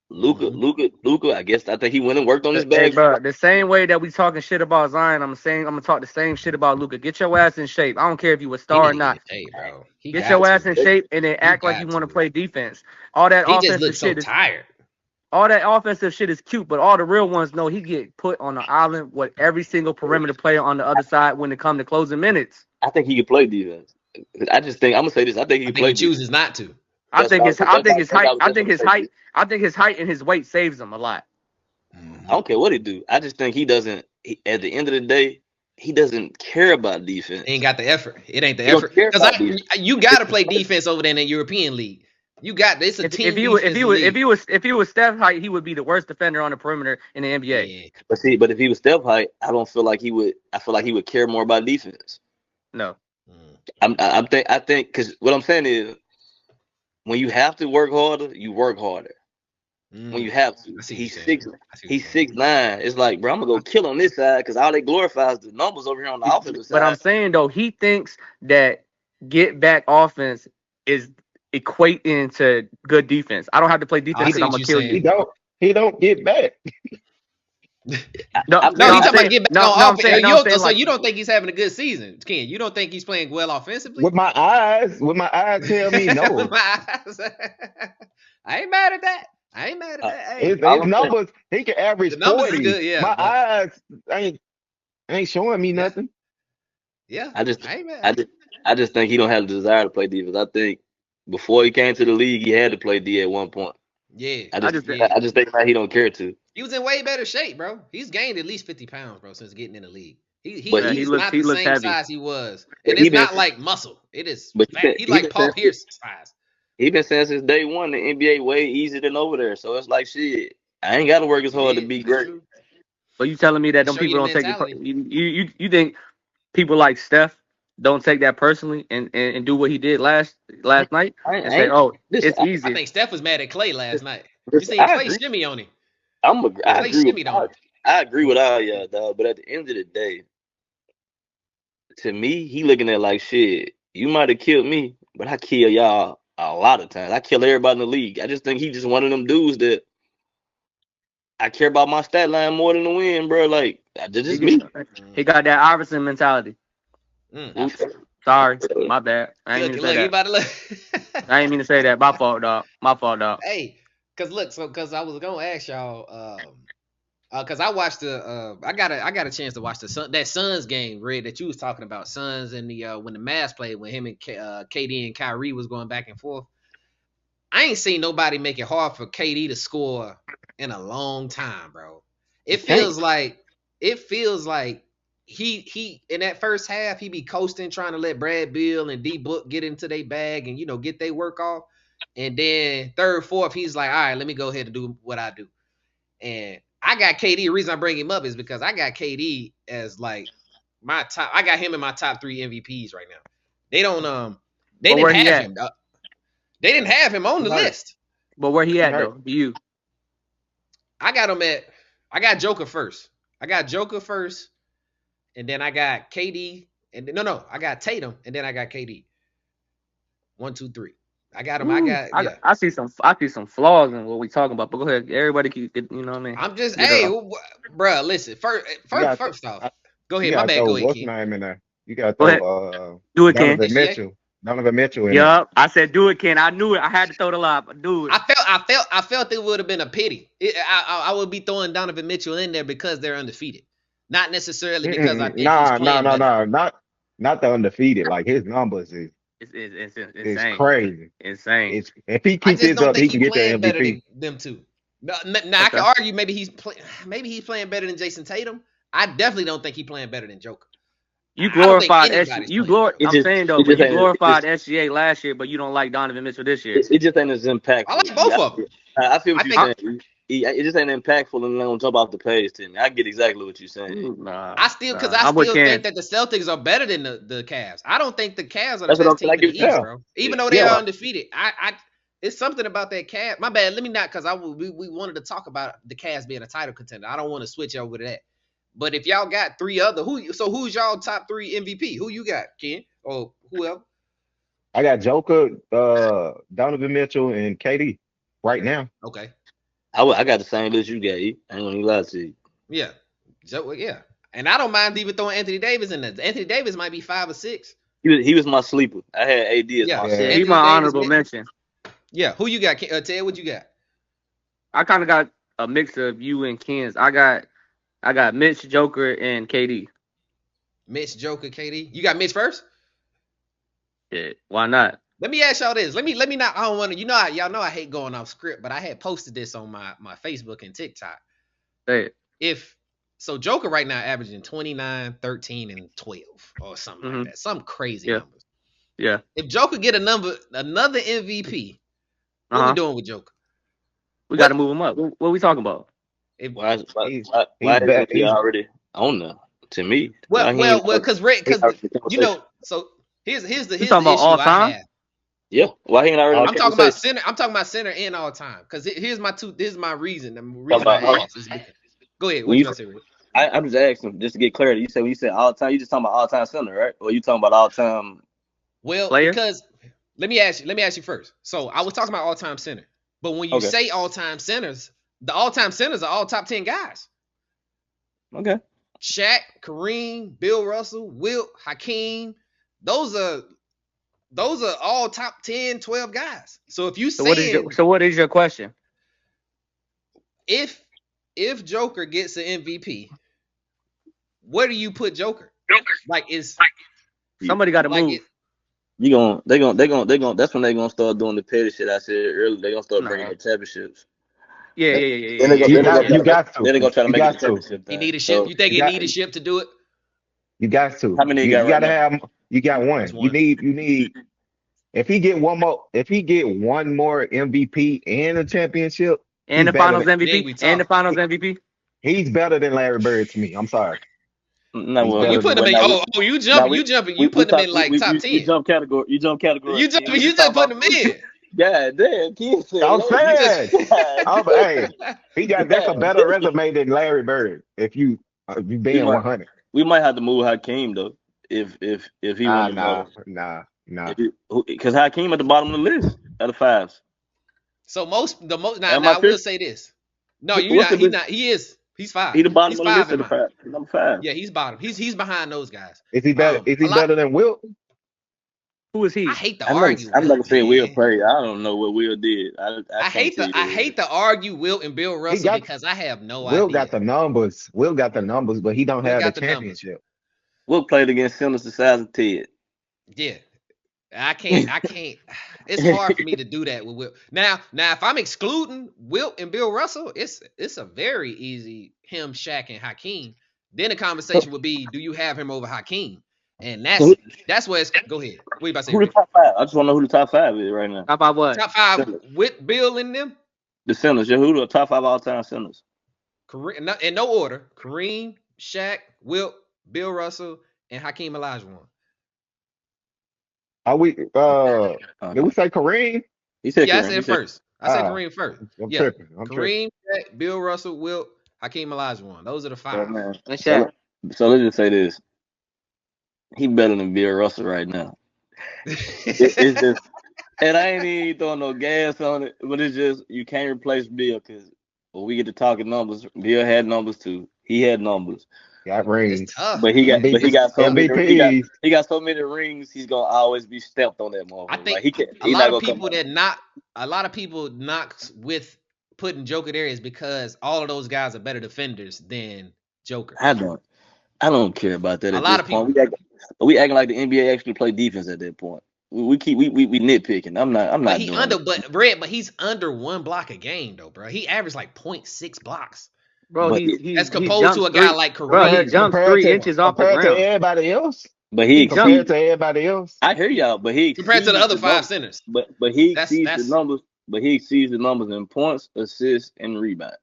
Luka. I think he went and worked on his Hey, bags. bro, the same way that we talking shit about Zion, I'm gonna talk the same shit about Luka. Get your ass in shape. I don't care if you a He star need or to get not. in shape, bro. He Get got your ass to. in shape and then He act like you got want to to. play defense. All that He just offensive looks so shit is tired. all that offensive shit is cute, but all the real ones know he get put on the island with every single perimeter player on the other side when it come to closing minutes. I think he can play defense. I just think I'm gonna say this. I think he I can think play he defense. chooses not to. I think his height. I That's think what his I'm saying. height. I think his height and his weight saves him a lot. I don't care what he do. I just think he doesn't. At the end of the day, he doesn't care about defense. He ain't got the effort. It ain't the He don't effort. care Because about defense. you got to play defense over there in the European League. You got this. A team defense league. If he was Steph height, he would be the worst defender on the perimeter in the NBA. Yeah. But if he was Steph height, I don't feel like he would. I feel like he would care more about defense. No. I think because what I'm saying is when you have to work harder, you work harder. When you have to, he's 6'9". It's like, bro, I'm gonna go kill on this side because all they glorify is the numbers over here on the offensive side. But I'm saying though, he thinks that get back offense is equating to good defense. I don't have to play defense because I'm gonna kill you. He don't get back. No, he talking about get back on offense. saying, So like, you don't think he's having a good season, Ken? You don't think he's playing well offensively? With my eyes tell me no. With my eyes. I ain't mad at that. Hey, His numbers, he can average the numbers 40. is good, yeah. My eyes ain't showing me nothing. Yeah. I just think he don't have the desire to play defense. I think before he came to the league, he had to play D at one point. Yeah. I just think that he don't care to. He was in way better shape, bro. He's gained at least 50 pounds, bro, since getting in the league. He's not the same heavy. size he was. And it's not like muscle. It is fat. He's like Paul Pierce size. He been saying since day one the NBA way easier than over there. So it's like shit. I ain't gotta work as hard to be great. True. But you telling me that them people don't take it? You think people like Steph don't take that personally and do what he did last night and say, oh, it's easy. I think Steph was mad at Clay last night. You seen Clay shimmy on him. I agree with all y'all, dog. But at the end of the day, to me, he looking at like shit. You might have killed me, but I kill y'all a lot of times. I kill everybody in the league. I just think he just one of them dudes that I care about my stat line more than the win, bro. Like that's just me. He got that Iverson mentality. Oops. Sorry, my bad. I ain't mean to say that. I ain't mean to say that. My fault, dog. Hey, cause I was gonna ask y'all, cause I watched I got a chance to watch that Suns game, Red, that you was talking about, Suns and the when the Mavs played, when him and KD and Kyrie was going back and forth. I ain't seen nobody make it hard for KD to score in a long time, bro. It feels like he in that first half he be coasting, trying to let Brad Beal and D Book get into their bag and get their work off. And then third, fourth, he's like, all right, let me go ahead and do what I do. And I got KD. The reason I bring him up is because I got KD as like my top. I got him in my top 3 MVPs right now. They didn't have him. They didn't have him on the list. But where he at Hurt. though? You. I got Joker first. I got Joker first, and then I got KD, and no, I got Tatum, and then I got KD. 1, 2, 3. I got him. I Ooh, got yeah. I see some flaws in what we talking about. But go ahead, everybody keep get, you know what I mean. I'm just Get hey, off. bruh, listen. You got First off, I- go you ahead. My got to bad. throw Go ahead, what's Ken. name in there. You got to Go ahead. throw Do it, Ken. Donovan SGA. Mitchell. Donovan Mitchell in there. Yup. I said do it, Ken. I knew it. I had to throw the lob. Do it. I felt it would have been a pity. I would be throwing Donovan Mitchell in there because they're undefeated, not necessarily because I think he's playing better. Not the undefeated. Like his numbers is It's is insane. crazy. Insane. It's if he I keeps just his don't up, he think can he's get the playing better MVP. than them two. Now I can Okay. argue maybe he's playing better than Jayson Tatum. I definitely don't think he's playing better than Joker. You I don't think glorified anybody's you playing better. It I'm just saying though, it but just you ain't glorified SGA last year, but you don't like Donovan Mitchell this year. it just ain't as impactful. I like both of them. I feel I what you're think saying. It just ain't impactful and don't jump off the page to me. I get exactly what you're saying. Nah, I still I'm with think Ken. that the Celtics are better than the Cavs. I don't think the Cavs are the That's what I'm best saying. I team in get the what East, Yeah, bro. Even though they yeah. are undefeated, I it's something about that Cavs. My bad. Let me not because we wanted to talk about the Cavs being a title contender. I don't want to switch over to that. But if y'all got three other who's y'all top 3 MVP? Who you got, Ken or whoever? I got Joker, Donovan Mitchell, and KD right now. Okay, I got the same list you got. E. I ain't gonna even lie to you. yeah, yeah. And I don't mind even throwing Anthony Davis in there. Anthony Davis might be 5 or 6. He was my sleeper. I had AD as Yeah, my Yeah. second. He's Anthony my Davis. honorable mention. Yeah, who you got, Ted? What you got? I kind of got a mix of you and Ken's. I got Mitch, Joker, and KD. Mitch, Joker, KD. You got Mitch first? Yeah, why not? Let me ask y'all this. Let me not. I don't want to. Y'all know I hate going off script, but I had posted this on my Facebook and TikTok. Say it. So Joker right now averaging 29, 13, and 12 or something like that. Some crazy Yeah. numbers. Yeah. If Joker get another MVP, what we doing with Joker? We got to move him up. What we talking about? Why He's isn't he he's already on there? To me, Well, because you know. So here's the You issue talking about all I time? have. Yeah, why he ain't already? all I'm talking about center. I'm talking about center and all time. Because here's my reason. The reason I asked is because, go ahead. What you gonna say, Rick? I'm just asking just to get clarity. You said all time. You just talking about all time center, right? Or you talking about all time? Well, Player? because let me ask you first. So I was talking about all time center, but when you Okay. say all time centers, the all time centers are all top 10 guys. Okay. Shaq, Kareem, Bill Russell, Wilt, Hakeem. Those are all top 10, 12 guys. So if you So what is your question? if Joker gets an MVP, where do you put Joker? Like is Somebody got to like move. They gonna. That's when they gonna start doing the petty shit I said earlier. They gonna start bringing Nah. the championships. Yeah. Then they you gonna got to. Then they gonna try to You make it got the to. championship. he Thing. need a ship? So, You think You he got need a ship to do it? you got to. how many he You got right gotta now? have. You got one. Just You one. need. If he get one more MVP and a championship, And he's the better. Finals Then we MVP. talk. And the Finals MVP. He's better than Larry Bird to me. I'm sorry. No, He's well, Oh, you better put than. him in. now You we- jumping. You putting him in like top 10. You jump category. You jump category. You Ken. jumping. We You just just talking putting him in. God damn, Ken said. I'm You just. saying. Hey, he got that's a God better resume than Larry Bird. If you we being might 100. we might have to move Hakeem though. If he won the Nah. because Hakeem at the bottom of the list out of fives. So the most. Now Am I I will tripping? say this. No, you What's not. the He list? not. He is. He's 5. He the bottom He's of the 5 list in at the mine. five. Number 5. Yeah, he's bottom. He's behind those guys. Is he better? Is he better than Wilt? Who is he? I hate to I'm argue not Wilt, gonna say Will man. play. I don't know what Will did. I can't tell you I that. hate to argue Wilt and Bill He Russell got because I have no Will idea. got the numbers. Will got the numbers, but he don't Will have the got the numbers. championship. Will played against centers the size of Ted. Yeah. I can't. It's hard for me to do that with Wilt. Now, if I'm excluding Wilt and Bill Russell, it's a very easy him, Shaq, and Hakeem. Then the conversation would be, do you have him over Hakeem? And that's where it's. Go ahead. What you about to say, Who the Rick? top 5? I just want to know who the top 5 is right now. How about what? Top 5 Centers. with Bill in them. The centers. Yeah, who the top 5 all time centers? Kareem, in no order. Kareem, Shaq, Wilt, Bill Russell, and Hakeem Olajuwon. Are we? Did we say Kareem? He said Yeah, I Kareem. said first. I said Kareem first. I'm Yeah, tripping. I'm tripping. Kareem, Shaq, Bill Russell, Wilt, Hakeem Olajuwon. Those are the So, 5. man, And so, Shaq. so let's just say this: he better than Bill Russell right now. It's just, and I ain't even throwing no gas on it, but it's just you can't replace Bill because when we get to talking numbers, Bill had numbers too. He had numbers, Got It's rings. tough, but he got man. but he It's got so tough. many MVPs. he got so many rings. He's gonna always be stepped on that I motherfucker. Like think he not gonna come a lot of people knock with putting Joker there is because all of those guys are better defenders than Joker. out. I don't care about that A at lot this of point. people. We acting like the NBA actually play defense at that point. We keep we nitpicking. I'm But not he doing it. but he's under 1 block a game though, bro. He averaged like 0.6 blocks. Bro, But As he composed to jumps a guy 3. like Bro, he Kareem. jumps 3 inches off the Compared to ground. everybody else. but He jumps. Compared to everybody else. I hear y'all, but he Compared to the exceeds other the 5 numbers. centers. But he exceeds the That's numbers. But he exceeds the numbers in points, assists, and rebounds.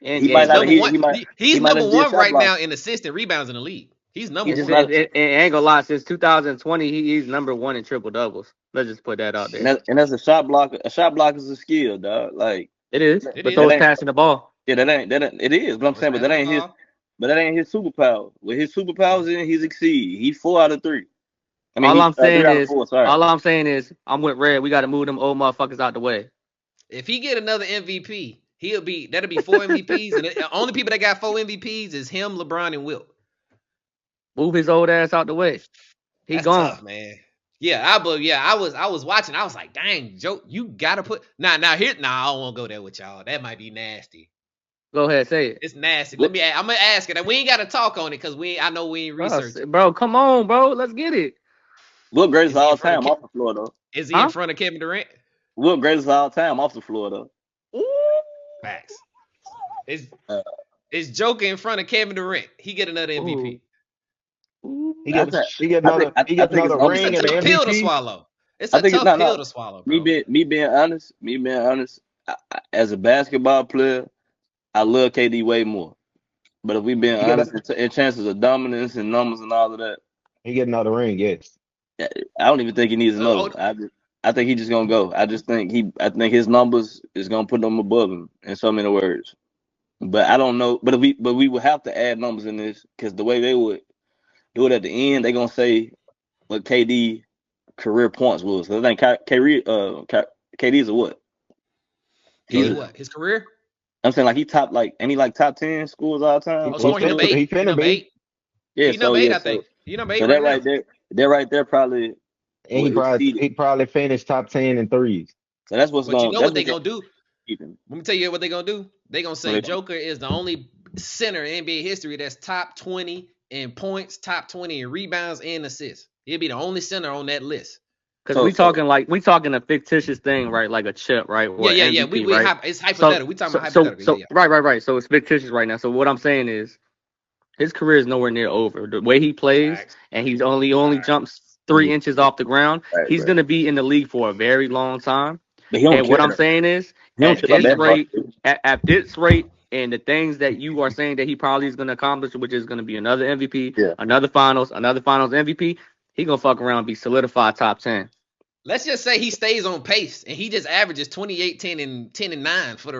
And He might he's not yeah, number have one. hit. He He's might number have did one shot right block. now in assists and rebounds in the league. He's he number He just one. might, it ain't gonna lie. Since 2020, he's number 1 in triple doubles. Let's just put that out there. and that's a shot blocker. A shot blocker is a skill, dog. Like, It is, It but so that is. is ain't. passing the ball. Yeah, that ain't. It is, but I'm So it's saying, but that passing the ain't his. ball. But that ain't his superpower. With his superpowers in, he's exceed. He's 4 out of 3. I mean, All he's I'm 3 saying out of is, 4. Sorry. I'm with Red. We got to move them old motherfuckers out the way. If he get another MVP, that'll be 4 MVPs, and the only people that got 4 MVPs is him, LeBron, and Wilt. Move his old ass out the way. He That's gone. tough, man. I was watching. I was like, dang, Joe, you gotta put I don't want to go there with y'all. That might be nasty. Go ahead, say it. It's nasty. Look, I'm gonna ask it. We ain't gotta talk on it because I know we ain't researching. Bro, come on, bro. Let's get it. Will greatest Is he in all front of time off the floor though. Is he in Huh? front of Kevin Durant? Will greatest all time off the floor though. Ooh. Facts. Is Uh, is Joker in front of Kevin Durant? He get another MVP. Ooh. He I gets think he get I think another he I gets think it's another It's a ring and opposite. the tough pill to MVP. swallow. It's I a think it's tough not pill no. to swallow, Me bro. being honest, as a basketball player, I love KD way more. But if we being He get a, honest, in chances of dominance and numbers and all of that, he get another ring. Yes. I don't even think he needs another Oh, one. I think he's just gonna go. I think his numbers is gonna put him above him in so many words. But I don't know. But we would have to add numbers in this because the way they would do it at the end, they gonna say what KD career points was. So I think KD's a what? he's He's what? His career? I'm saying like he top like ain't he like top 10 scores all time? Oh, Close scoring. to He number it. eight. He He finna number be. eight. Yeah, He number eight, I so think. He number eight so right now. that right there probably And will exceed it. he probably finished top 10 in threes. So that's But you know that's what they what's gonna gonna do? keep him. Let me tell you what they gonna do. They gonna When say they- Joker is the only center in NBA history that's top 20 in points, top 20 in rebounds and assists. He'll be the only center on that list. Because So we talking a fictitious thing, right? Like a chip, right? Or Yeah. MVP, right? It's So, hypothetical. We talking about hypothetical. so, Yeah. right. So it's fictitious right now. So what I'm saying is, his career is nowhere near over. The way he plays, Facts. and he's only jumps three yeah, inches off the ground. He's right. gonna be in the league for a very long time. But he don't And what care I'm though. saying is, He don't care about at this rate, and the things that you are saying that he probably is gonna accomplish, which is gonna be another MVP, Yeah. another finals MVP, he gonna fuck around and be solidified top 10. Let's just say he stays on pace and he just averages 28, 10, and 9 for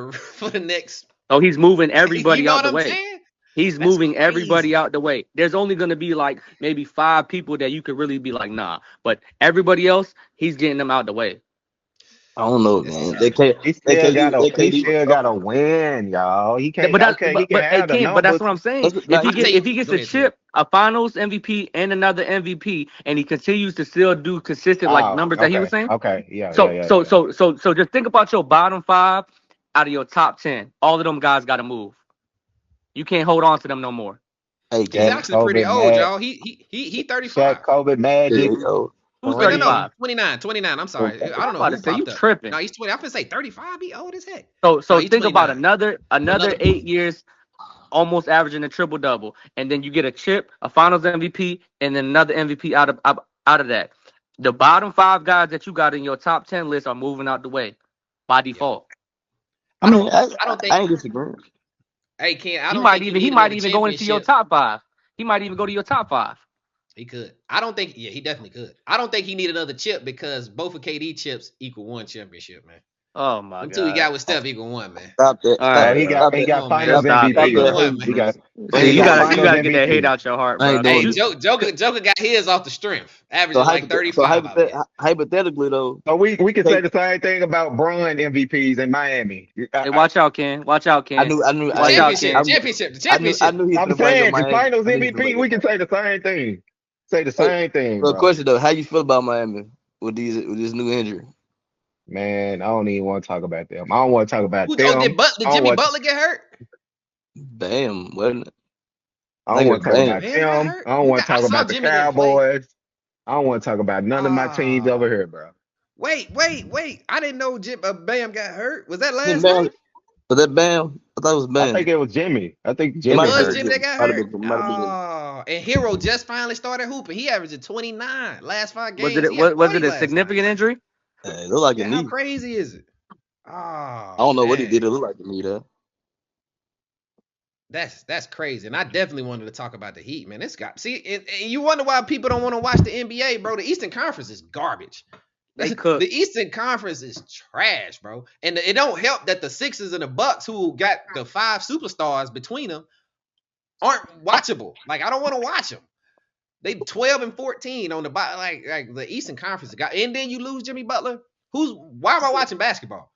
the next. Oh, he's moving You everybody know out what the I'm way. saying? He's That's moving everybody crazy. out the way. There's only going to be like maybe 5 people that you could really be like, nah. But everybody else, he's getting them out the way. I don't know, It's man. tough. He still Was gotta win, y'all. He can't But that, okay, he can but it have the can't. But that's numbers. what I'm saying. Now, I tell you, If he gets go a ahead, Tim. chip, a Finals MVP, and another MVP, and he continues to still do consistent like Oh, numbers that he was saying. okay. Yeah. So just think about your bottom 5 out of your top 10. All of them guys got to move. You can't hold on to them no more. hey, He's Shaq, Ken. actually pretty Kobe, old, Mad y'all. He Shaq, 35. Kobe, Magic, Who's Wait, no, Kareem. 35? 29. I'm sorry. I I'm don't know about to who say you popped up. tripping. No, he's 20. I'm gonna say 35. He old as heck. So No, think he's about 29. another Another 8 years, almost averaging a triple double, and then you get a chip, a Finals MVP, and then another MVP out of that. The bottom 5 guys that you got in your top 10 list are moving out the way by default. I don't think. I ain't disagreeing. Hey, Ken, I He don't might think you even need another go into your championship. top 5. He might even go to your top 5. He could. I don't think. Yeah, he definitely could. I don't think he need another chip because both of KD chips equal 1 championship, man. Oh my Them two he god. got with Steph equal 1, man. Stop that. All Stop right. He that. got Stop he that. got Stop Finals that. Stop MVP, that. bro. Man. He got See, he you got gotta Finals get that hate MVP. out your heart, I ain't bro. doing Hey, it. Joker got his off the strength, So, averaging like 35 out here. hypothetically though, So we can say take, the same thing about Bron MVPs in Miami. Hey, watch out, Ken. Watch out, I Ken. knew The Watch out, championship, Ken. the I championship. knew he was I'm gonna bring up saying the Miami. Finals I knew he was gonna MVP, bring we up can Miami. say the same thing. Say the So, same thing, so bro. question though, how you feel about Miami with this new injury? Man, I don't even want to talk about them. I don't want to talk about Who, them. did I don't Jimmy want. Butler get hurt? Bam, wasn't it? I I don't think want it's to talk Bam. about Bam got them. hurt. I don't want to I talk saw about the Jimmy didn't play. Cowboys. I don't want to talk about none of my teams over Ah, here, bro. wait. I didn't know Bam got hurt. Was that I think last Bam night? was that Bam? I thought it was I Bam. think it was Jimmy. I think It It might Jimmy have was been hurt. Jimmy that Jimmy. got Might have hurt. been might have been Jimmy. Oh, and Hero just finally started hooping. He averaged 29 last 5 Was games. it He had was 40 it a last night. significant injury? It looked like a Yeah, how knee. crazy is it? I Oh don't know what he man, did. It looked like a knee though. that's crazy. And I definitely wanted to talk about the Heat, man. And you wonder why people don't want to watch the NBA, bro. The Eastern Conference is garbage. They cook. The Eastern Conference is trash, bro. And it don't help that the Sixers and the Bucks, who got the 5 superstars between them, aren't watchable. Like, I don't want to watch them. They 12 and 14 on the bottom, like the Eastern Conference. And then you lose Jimmy Butler. Why am I watching basketball?